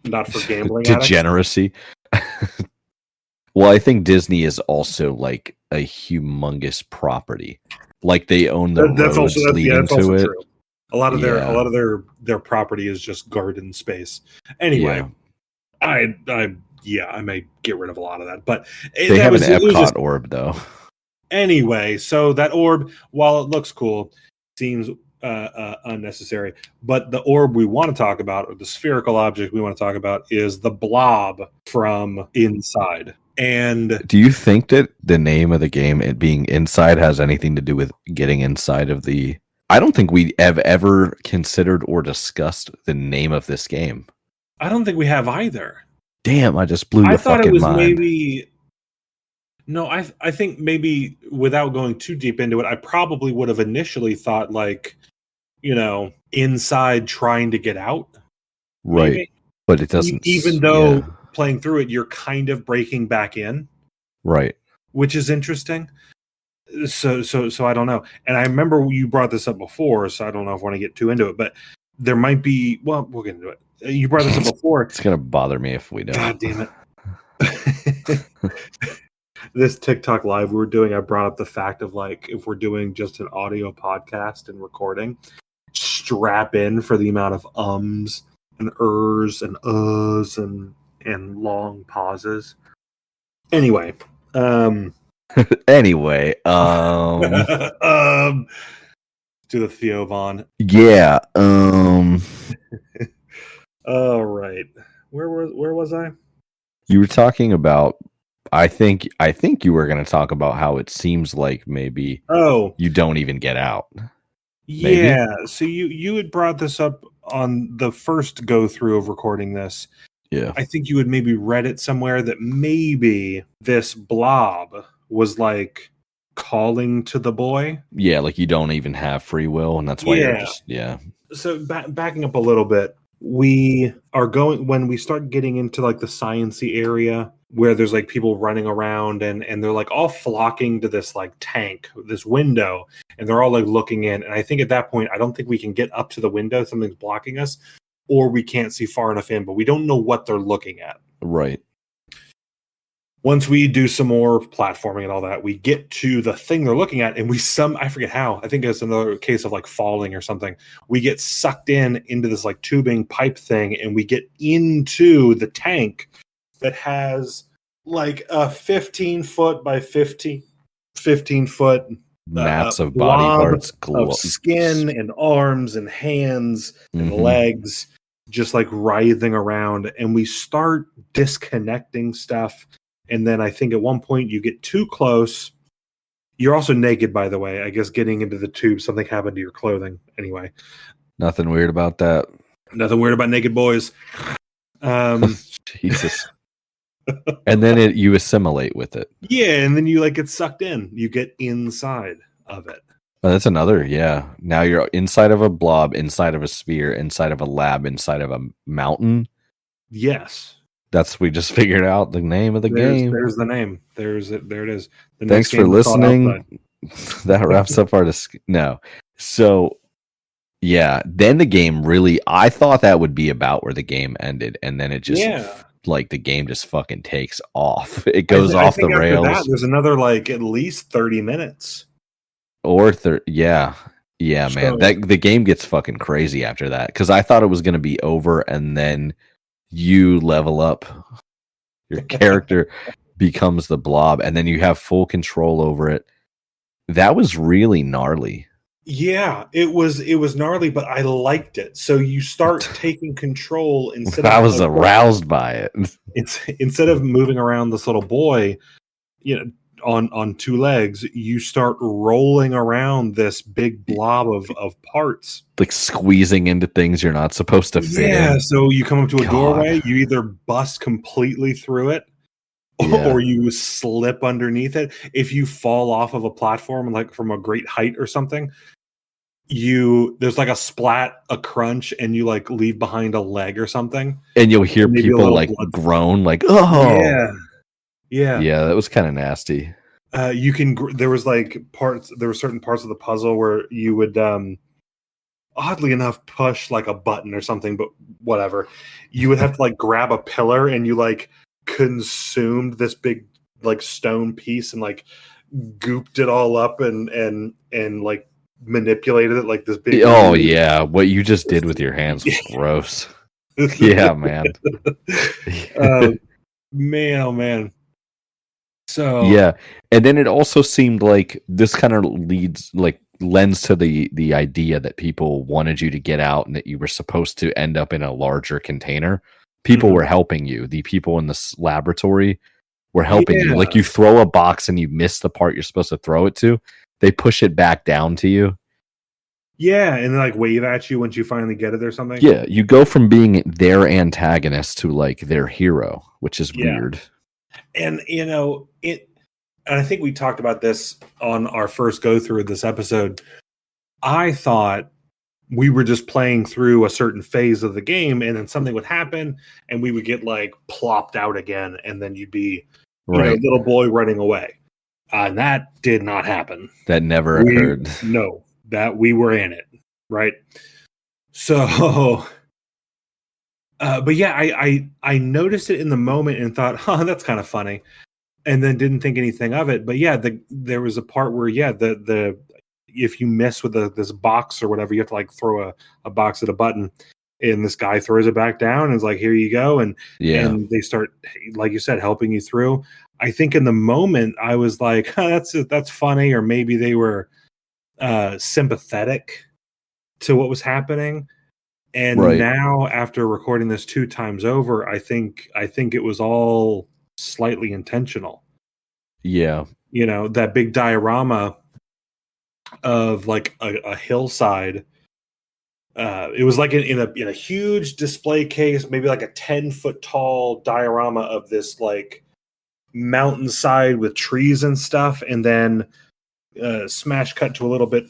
not for gambling degeneracy. Well, I think Disney is also like a humongous property. Like they own the roads leading to it. True. A lot of their property is just garden space. Anyway, I may get rid of a lot of that, but they have an Epcot orb though. Anyway, so that orb, while it looks cool, seems unnecessary. But the orb we want to talk about, or the spherical object we want to talk about, is the blob from Inside. And do you think that the name of the game, it being Inside, has anything to do with getting inside of the? I don't think we have ever considered or discussed the name of this game. I don't think we have either. Damn, I just blew your fucking mind. I thought it was maybe. No, I think maybe without going too deep into it, I probably would have initially thought like, inside trying to get out. Right. Maybe. But it doesn't. Even though playing through it, you're kind of breaking back in. Right. Which is interesting. So I don't know. And I remember you brought this up before, so I don't know if I want to get too into it, but there might be. Well, we'll get into it. You brought this up before. It's gonna bother me if we don't. God damn it! This TikTok live we're doing, I brought up the fact of like if we're doing just an audio podcast and recording, strap in for the amount of ums and ers and uhs and long pauses. Anyway. Anyway, to the Theo Von. Yeah. All right. Where was I? You were talking about. I think you were going to talk about how it seems like maybe you don't even get out. Maybe? Yeah. So you had brought this up on the first go through of recording this. Yeah. I think you had maybe read it somewhere that maybe this blob was like calling to the boy. Yeah, like you don't even have free will, and that's why you're just So backing up a little bit, we are going when we start getting into like the sciencey area where there's like people running around and they're like all flocking to this like tank, this window, and they're all like looking in. And I think at that point, I don't think we can get up to the window. Something's blocking us, or we can't see far enough in, but we don't know what they're looking at. Right. Once we do some more platforming and all that, we get to the thing they're looking at, and I forget how. I think it's another case of like falling or something. We get sucked into this like tubing pipe thing, and we get into the tank that has like a 15-foot by 15-foot mats of body parts, of skin and arms and hands and legs, just like writhing around. And we start disconnecting stuff. And then I think at one point you get too close. You're also naked, by the way. I guess getting into the tube, something happened to your clothing. Anyway. Nothing weird about that. Nothing weird about naked boys. Jesus. And then you assimilate with it. Yeah, and then you like get sucked in. You get inside of it. Oh, that's another, yeah. Now you're inside of a blob, inside of a sphere, inside of a lab, inside of a mountain. Yes. We just figured out the name of the game. There's the name. There it is. Thanks for listening. That wraps up our no. So, yeah. Then the game really, I thought that would be about where the game ended, and then it just like the game just fucking takes off. It goes off the rails. That, there's another like at least 30 minutes. Or yeah, man. The game gets fucking crazy after that because I thought it was going to be over, and then you level up, your character becomes the blob, and then you have full control over it. That was really gnarly. Yeah, it was gnarly, but I liked it. So you start taking control instead of I was aroused by it. Instead of moving around this little boy, on two legs, you start rolling around this big blob of parts, like squeezing into things you're not supposed to fit in. Yeah, so you come up to a doorway, you either bust completely through it, or you slip underneath it. If you fall off of a platform, like from a great height or something, there's like a splat, a crunch, and you like leave behind a leg or something, and you'll hear people like groan, like oh yeah. That was kind of nasty. There was certain parts of the puzzle where you would oddly enough push like a button or something, but whatever. You would have to like grab a pillar, and you like consumed this big like stone piece and like gooped it all up and like manipulated it like this big. Oh yeah, what you just did with your hands was gross. Yeah, man. Man, oh man. So yeah, and then it also seemed like this kind of lends to the idea that people wanted you to get out and that you were supposed to end up in a larger container. People were helping you. The people in this laboratory were helping you. Like you throw a box and you miss the part you're supposed to throw it to, they push it back down to you. Yeah, and then like wave at you once you finally get it or something. Yeah, you go from being their antagonist to like their hero, which is weird. And and I think we talked about this on our first go through of this episode. I thought we were just playing through a certain phase of the game, and then something would happen, and we would get like plopped out again, and then you'd be little boy running away. And that did not happen. That never occurred. No, that we were in it, right? So, but yeah, I noticed it in the moment and thought, huh, that's kind of funny, and then didn't think anything of it. But yeah, there was a part where the if you mess with this box or whatever, you have to like throw a box at a button, and this guy throws it back down and is like, here you go, and they start, like you said, helping you through. I think in the moment I was like, huh, that's funny, or maybe they were sympathetic to what was happening. And now, after recording this 2 times over, I think it was all slightly intentional. Yeah. You know, that big diorama of like a hillside. It was like in a huge display case, maybe like a 10-foot tall diorama of this like mountainside with trees and stuff, and then smash cut to a little bit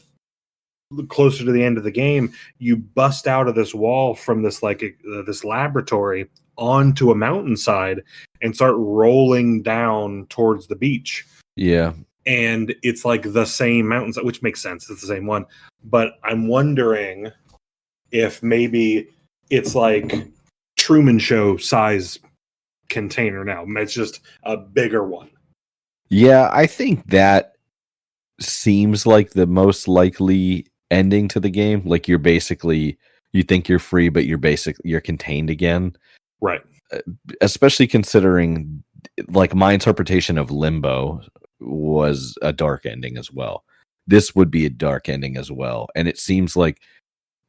closer to the end of the game, you bust out of this wall from this like this laboratory onto a mountainside and start rolling down towards the beach. Yeah. And it's like the same mountainside, which makes sense. It's the same one. But I'm wondering if maybe it's like Truman Show size container now. It's just a bigger one. Yeah, I think that seems like the most likely ending to the game. Like you think you're free, but you're contained again. Right. Especially considering like my interpretation of Limbo was a dark ending as well. This would be a dark ending as well. And it seems like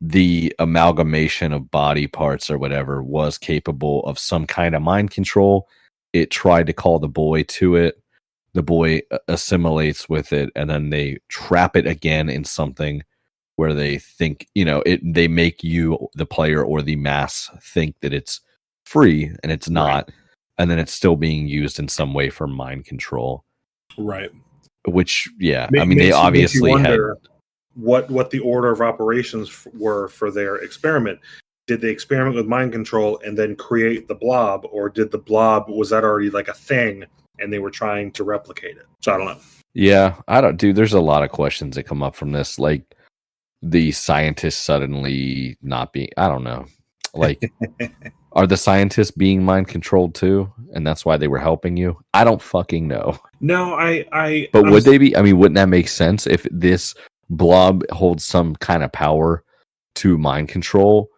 the amalgamation of body parts or whatever was capable of some kind of mind control. It tried to call the boy to it. The boy assimilates with it, and then they trap it again in something where they think, they make you, the player or the mass, think that it's free, and it's not. Right. And then it's still being used in some way for mind control. Right. Which, yeah, they obviously had... what the order of operations were for their experiment. Did they experiment with mind control and then create the blob, or did the blob, was that already like a thing and they were trying to replicate it? So I don't know. Yeah, there's a lot of questions that come up from this, like the scientists suddenly not being, I don't know, like are the scientists being mind controlled too, and that's why they were helping you? I don't fucking know. No, but would they be? Wouldn't that make sense if this blob holds some kind of power to mind control?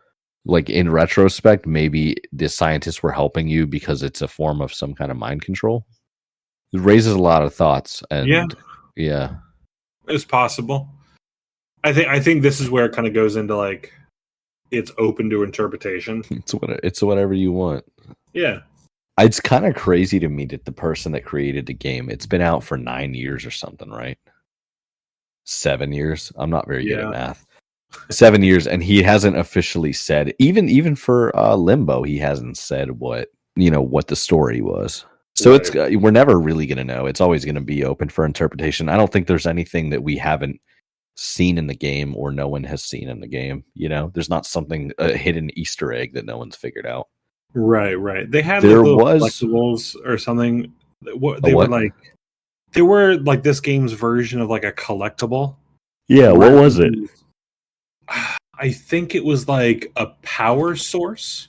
Like in retrospect, maybe the scientists were helping you because it's a form of some kind of mind control. It raises a lot of thoughts, and yeah, it's possible. I think this is where it kind of goes into like it's open to interpretation. It's whatever you want. Yeah, it's kind of crazy to me that the person that created the game, it's been out for 9 years or something, right? 7 years. I'm not very good at math. 7 years, and he hasn't officially said, even for Limbo, he hasn't said what the story was. So we're never really going to know. It's always going to be open for interpretation. I don't think there's anything that we haven't seen in the game or no one has seen in the game. There's not a hidden Easter egg that no one's figured out. Right. They had collectibles or something. They were like this game's version of like a collectible. Yeah, what was it? I think it was like a power source,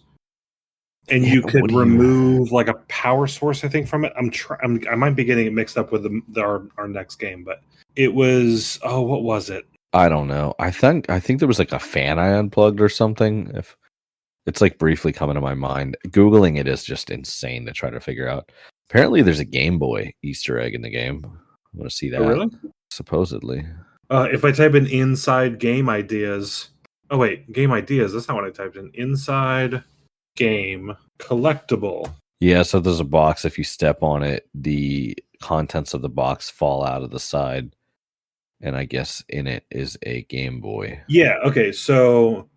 and you could remove like a power source, I think, from it. I might be getting it mixed up with our next game, but it was, what was it? I don't know. I think there was like a fan I unplugged or something. If it's like briefly coming to my mind, Googling it is just insane to try to figure out. Apparently, there's a Game Boy Easter egg in the game. I want to see that. Oh, really? Supposedly. If I type in inside game ideas, game ideas. That's not what I typed in. Inside game collectible. Yeah, so there's a box. If you step on it, the contents of the box fall out of the side, and I guess in it is a Game Boy. Yeah. Okay. So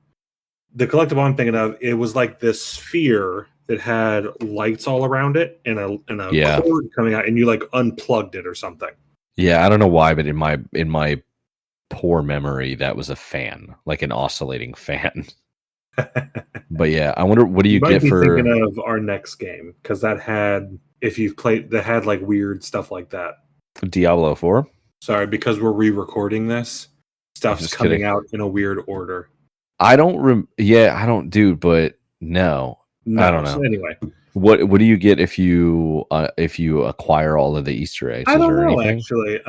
the collectible I'm thinking of, it was like this sphere that had lights all around it and a cord coming out, and you like unplugged it or something. Yeah, I don't know why, but in my poor memory, that was a fan, like an oscillating fan. But yeah, I wonder, what do you get for thinking of our next game? Because that had, if you've played, that had like weird stuff like that. Diablo 4? Sorry, because we're re-recording this, stuff's coming out in a weird order. I don't dude, but no. I don't know. So anyway, what do you get if you acquire all of the Easter eggs? I don't know actually.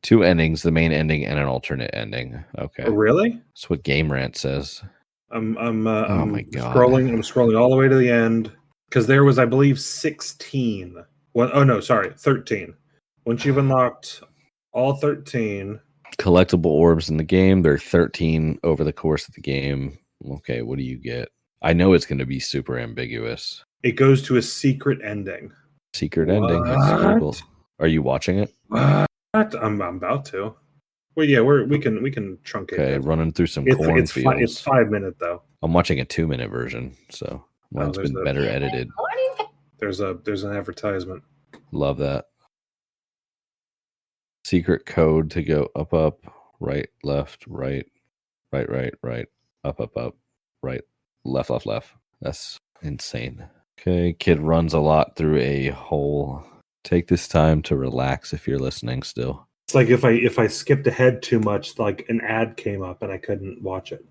2 endings, the main ending and an alternate ending. Okay. Oh, really? That's what Game Rant says. I'm oh my God. scrolling all the way to the end because there was, I believe, 16. 13. Once you've unlocked all 13 collectible orbs in the game, there are 13 over the course of the game. Okay, what do you get? I know it's going to be super ambiguous. It goes to a secret ending. Ending. Let's Are you watching it? What? I'm about to. Well, yeah, we can truncate. Okay, running through some cornfields. It's 5 minute though. I'm watching a 2-minute version, so mine's been better edited. There's an advertisement. Love that. Secret code to go up, right, left, right, up, right, left. That's insane. Okay, kid runs a lot through a hole. Take this time to relax if you're listening still. It's like if I skipped ahead too much, like an ad came up and I couldn't watch it.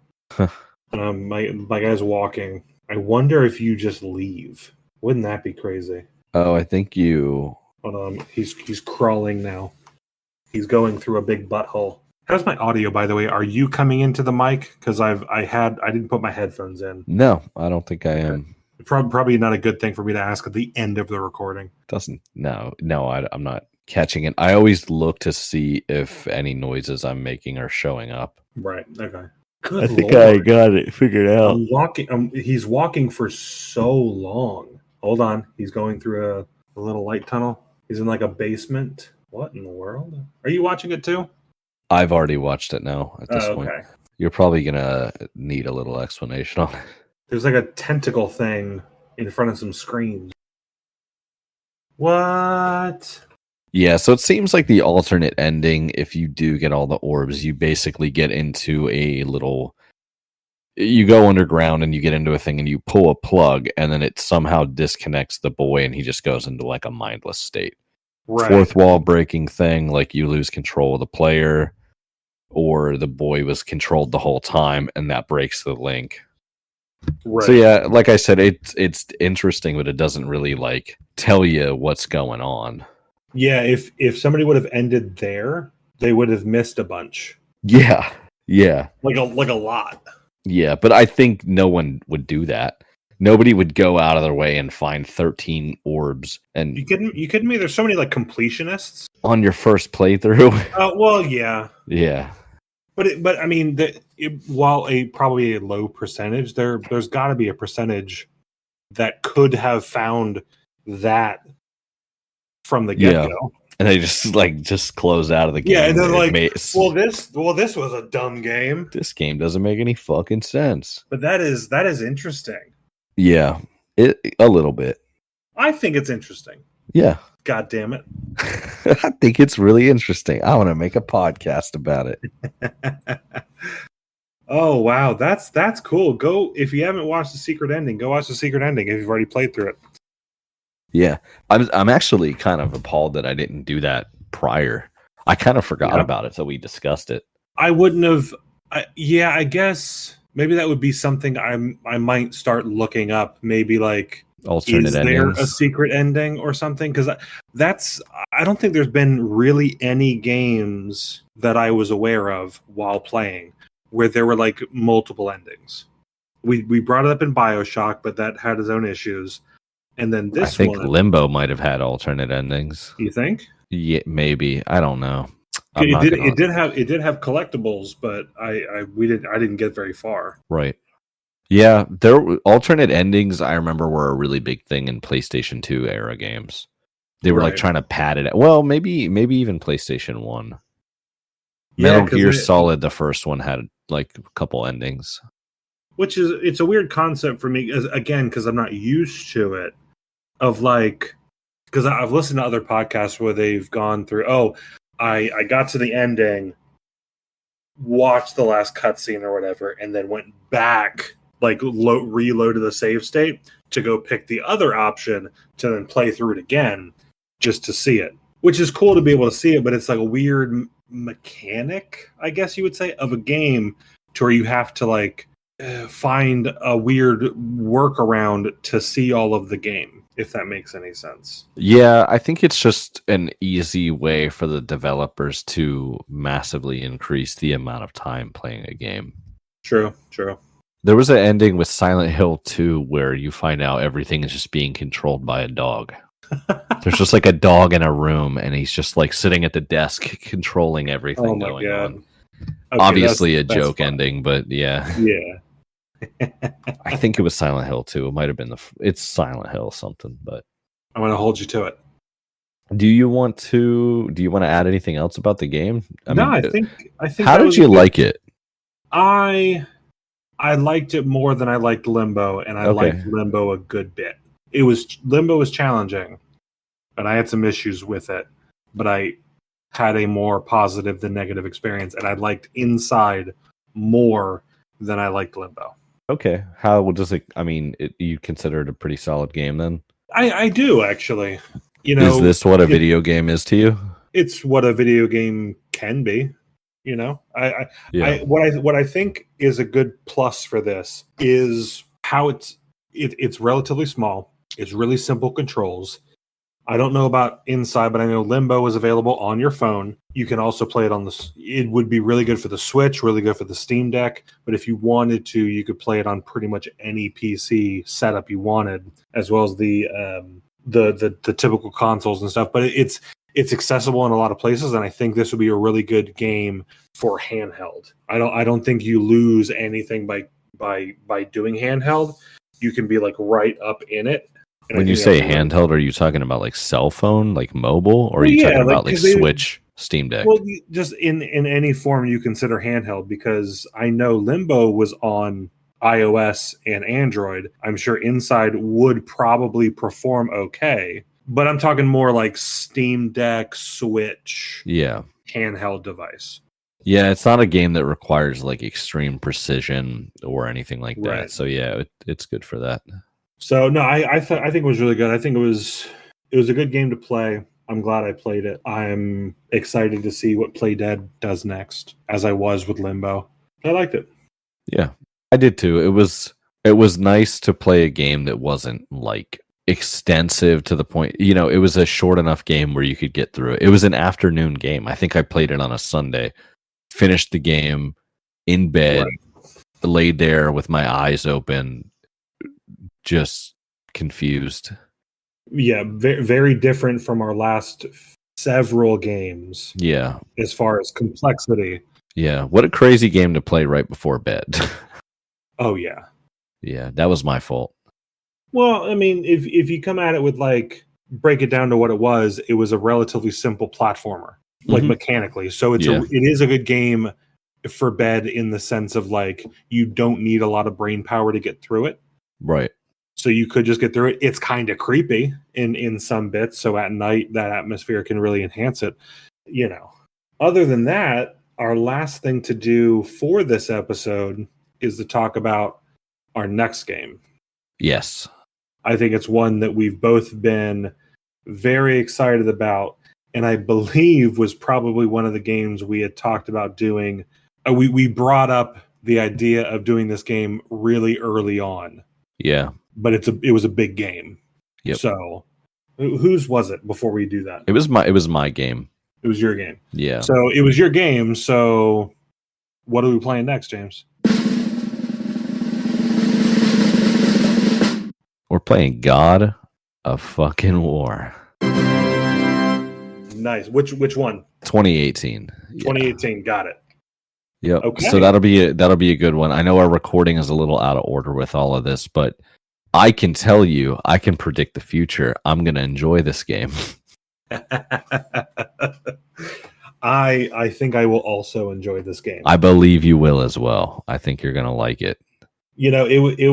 My guy's walking. I wonder if you just leave. Wouldn't that be crazy? Oh, I think you. Hold on. He's crawling now. He's going through a big butthole. How's my audio, by the way? Are you coming into the mic? Because I didn't put my headphones in. No, I don't think I am. Probably not a good thing for me to ask at the end of the recording. I'm not catching it. I always look to see if any noises I'm making are showing up. Right. Okay. I think I got it figured out. He's walking for so long. Hold on. He's going through a little light tunnel. He's in like a basement. What in the world? Are you watching it too? I've already watched it now at this point. You're probably going to need a little explanation on it. There's like a tentacle thing in front of some screens. What? Yeah, so it seems like the alternate ending, if you do get all the orbs, you basically get into a little... You go underground and you get into a thing and you pull a plug and then it somehow disconnects the boy and he just goes into like a mindless state. Right. Fourth wall breaking thing, like you lose control of the player or the boy was controlled the whole time and that breaks the link. Right. So yeah, like I said, it's interesting, but it doesn't really like tell you what's going on. Yeah, if somebody would have ended there, they would have missed a bunch. Yeah. Like a lot. Yeah, but I think no one would do that. Nobody would go out of their way and find 13 orbs. And you kidding me? There's so many like completionists on your first playthrough. Well, yeah. Yeah. But I mean, while probably a low percentage, there's got to be a percentage that could have found that from the get-go. Yeah. And they just closed out of the game. Yeah, and they're like, this was a dumb game. This game doesn't make any fucking sense. But that is interesting. Yeah, a little bit. I think it's interesting. Yeah. God damn it. I think it's really interesting. I want to make a podcast about it. Oh, wow. That's cool. Go, if you haven't watched the secret ending, go watch the secret ending if you've already played through it. Yeah. I'm actually kind of appalled that I didn't do that prior. I kind of forgot about it, so we discussed it. I wouldn't have. I guess maybe that would be something I might start looking up. Maybe like alternate endings. Is there a secret ending or something? Because I don't think there's been really any games that I was aware of while playing where there were like multiple endings. We brought it up in BioShock, but that had its own issues. And then I think Limbo might have had alternate endings. You think? Yeah, maybe. I don't know. It did have collectibles, but I didn't get very far. Right. Yeah, alternate endings I remember were a really big thing in PlayStation 2 era games. They were like trying to pad it. Well, maybe even PlayStation 1. Metal Gear Solid, the first one, had like a couple endings. It's a weird concept for me because I'm not used to it. Of like, because I've listened to other podcasts where they've gone through, I got to the ending, watched the last cutscene or whatever, and then went back, like reloaded the save state to go pick the other option to then play through it again just to see it. which is cool to be able to see it, but it's like a weird mechanic, I guess you would say, of a game to where you have to like find a weird workaround to see all of the game, if that makes any sense. Yeah, I think it's just an easy way for the developers to massively increase the amount of time playing a game. True. There was an ending with Silent Hill 2 where you find out everything is just being controlled by a dog. There's just like a dog in a room, and he's just like sitting at the desk controlling everything going on. Okay, obviously a joke ending, but yeah. I think it was Silent Hill 2. It might have been it's Silent Hill something, but I'm going to hold you to it. Do you want to add anything else about the game? I think. How did you like it? I liked it more than I liked Limbo, and I liked Limbo a good bit. Limbo was challenging, and I had some issues with it, but I had a more positive than negative experience, and I liked Inside more than I liked Limbo. Okay. How does it? I mean, you consider it a pretty solid game then? I do, actually. Is this what a video game is to you? It's what a video game can be. What I think is a good plus for this is how it's relatively small. It's really simple controls. I don't know about Inside, but I know Limbo is available on your phone. You can also play it on it would be really good for the Switch, really good for the Steam Deck. But if you wanted to, you could play it on pretty much any PC setup you wanted, as well as the typical consoles and stuff. But it's accessible in a lot of places, and I think this would be a really good game for handheld. I don't think you lose anything by doing handheld. You can be like right up in it. When you say handheld, are you talking about like cell phone, like mobile, or are you talking about like Switch, Steam Deck? Well, just in any form you consider handheld, because I know Limbo was on iOS and Android. I'm sure Inside would probably perform okay, but I'm talking more like Steam Deck, Switch, handheld device. Yeah, it's not a game that requires like extreme precision or anything like that. So yeah, it's good for that. So no, I think it was really good. I think it was a good game to play. I'm glad I played it. I'm excited to see what Playdead does next, as I was with Limbo. I liked it. Yeah, I did too. It was nice to play a game that wasn't like extensive to the point. It was a short enough game where you could get through it. It was an afternoon game. I think I played it on a Sunday. Finished the game in bed, laid there with my eyes open, just confused. Yeah, very, very different from our last several games. Yeah. As far as complexity. Yeah. What a crazy game to play right before bed. Oh, yeah. Yeah, that was my fault. Well, I mean, if you come at it with like, break it down to what it was a relatively simple platformer, like mechanically. So it is a good game for bed in the sense of like, you don't need a lot of brain power to get through it. Right. So you could just get through it. It's kind of creepy in some bits. So at night, that atmosphere can really enhance it. Other than that, our last thing to do for this episode is to talk about our next game. Yes. I think it's one that we've both been very excited about. And I believe was probably one of the games we had talked about doing. We brought up the idea of doing this game really early on. Yeah. But it was a big game. Yep. So whose was it before we do that? It was my game. It was your game. Yeah. So it was your game. So what are we playing next, James? We're playing God of fucking War. Nice. Which one? 2018. 2018. Got it. Yep. Okay. So that'll be a good one. I know our recording is a little out of order with all of this, but I can tell you, I can predict the future. I'm going to enjoy this game. I think I will also enjoy this game. I believe you will as well. I think you're going to like it. It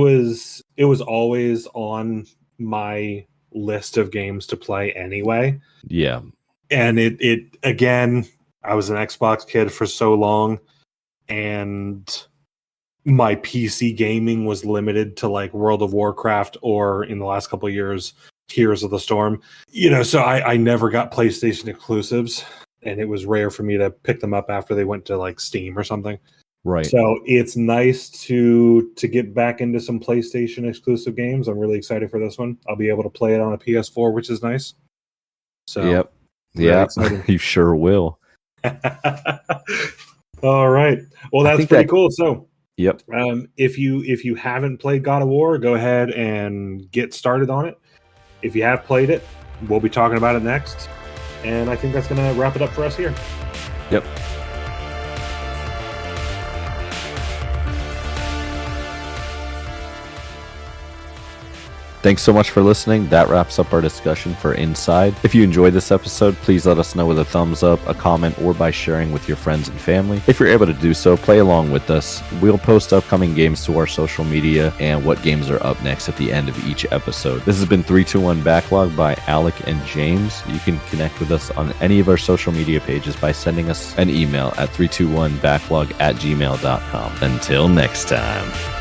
was always on my list of games to play anyway. Yeah. And it again, I was an Xbox kid for so long, and my PC gaming was limited to like World of Warcraft, or in the last couple of years, Heroes of the Storm. So I never got PlayStation exclusives, and it was rare for me to pick them up after they went to like Steam or something. Right. So it's nice to get back into some PlayStation exclusive games. I'm really excited for this one. I'll be able to play it on a PS4, which is nice. So yep. You sure will. All right. Well, that's pretty cool. So, yep. If you haven't played God of War, go ahead and get started on it. If you have played it, we'll be talking about it next. And I think that's going to wrap it up for us here. Yep. Thanks so much for listening. That wraps up our discussion for Inside. If you enjoyed this episode, please let us know with a thumbs up, a comment, or by sharing with your friends and family. If you're able to do so, play along with us. We'll post upcoming games to our social media and what games are up next at the end of each episode. This has been 321 Backlog by Alec and James. You can connect with us on any of our social media pages by sending us an email at 321backlog@gmail.com. Until next time.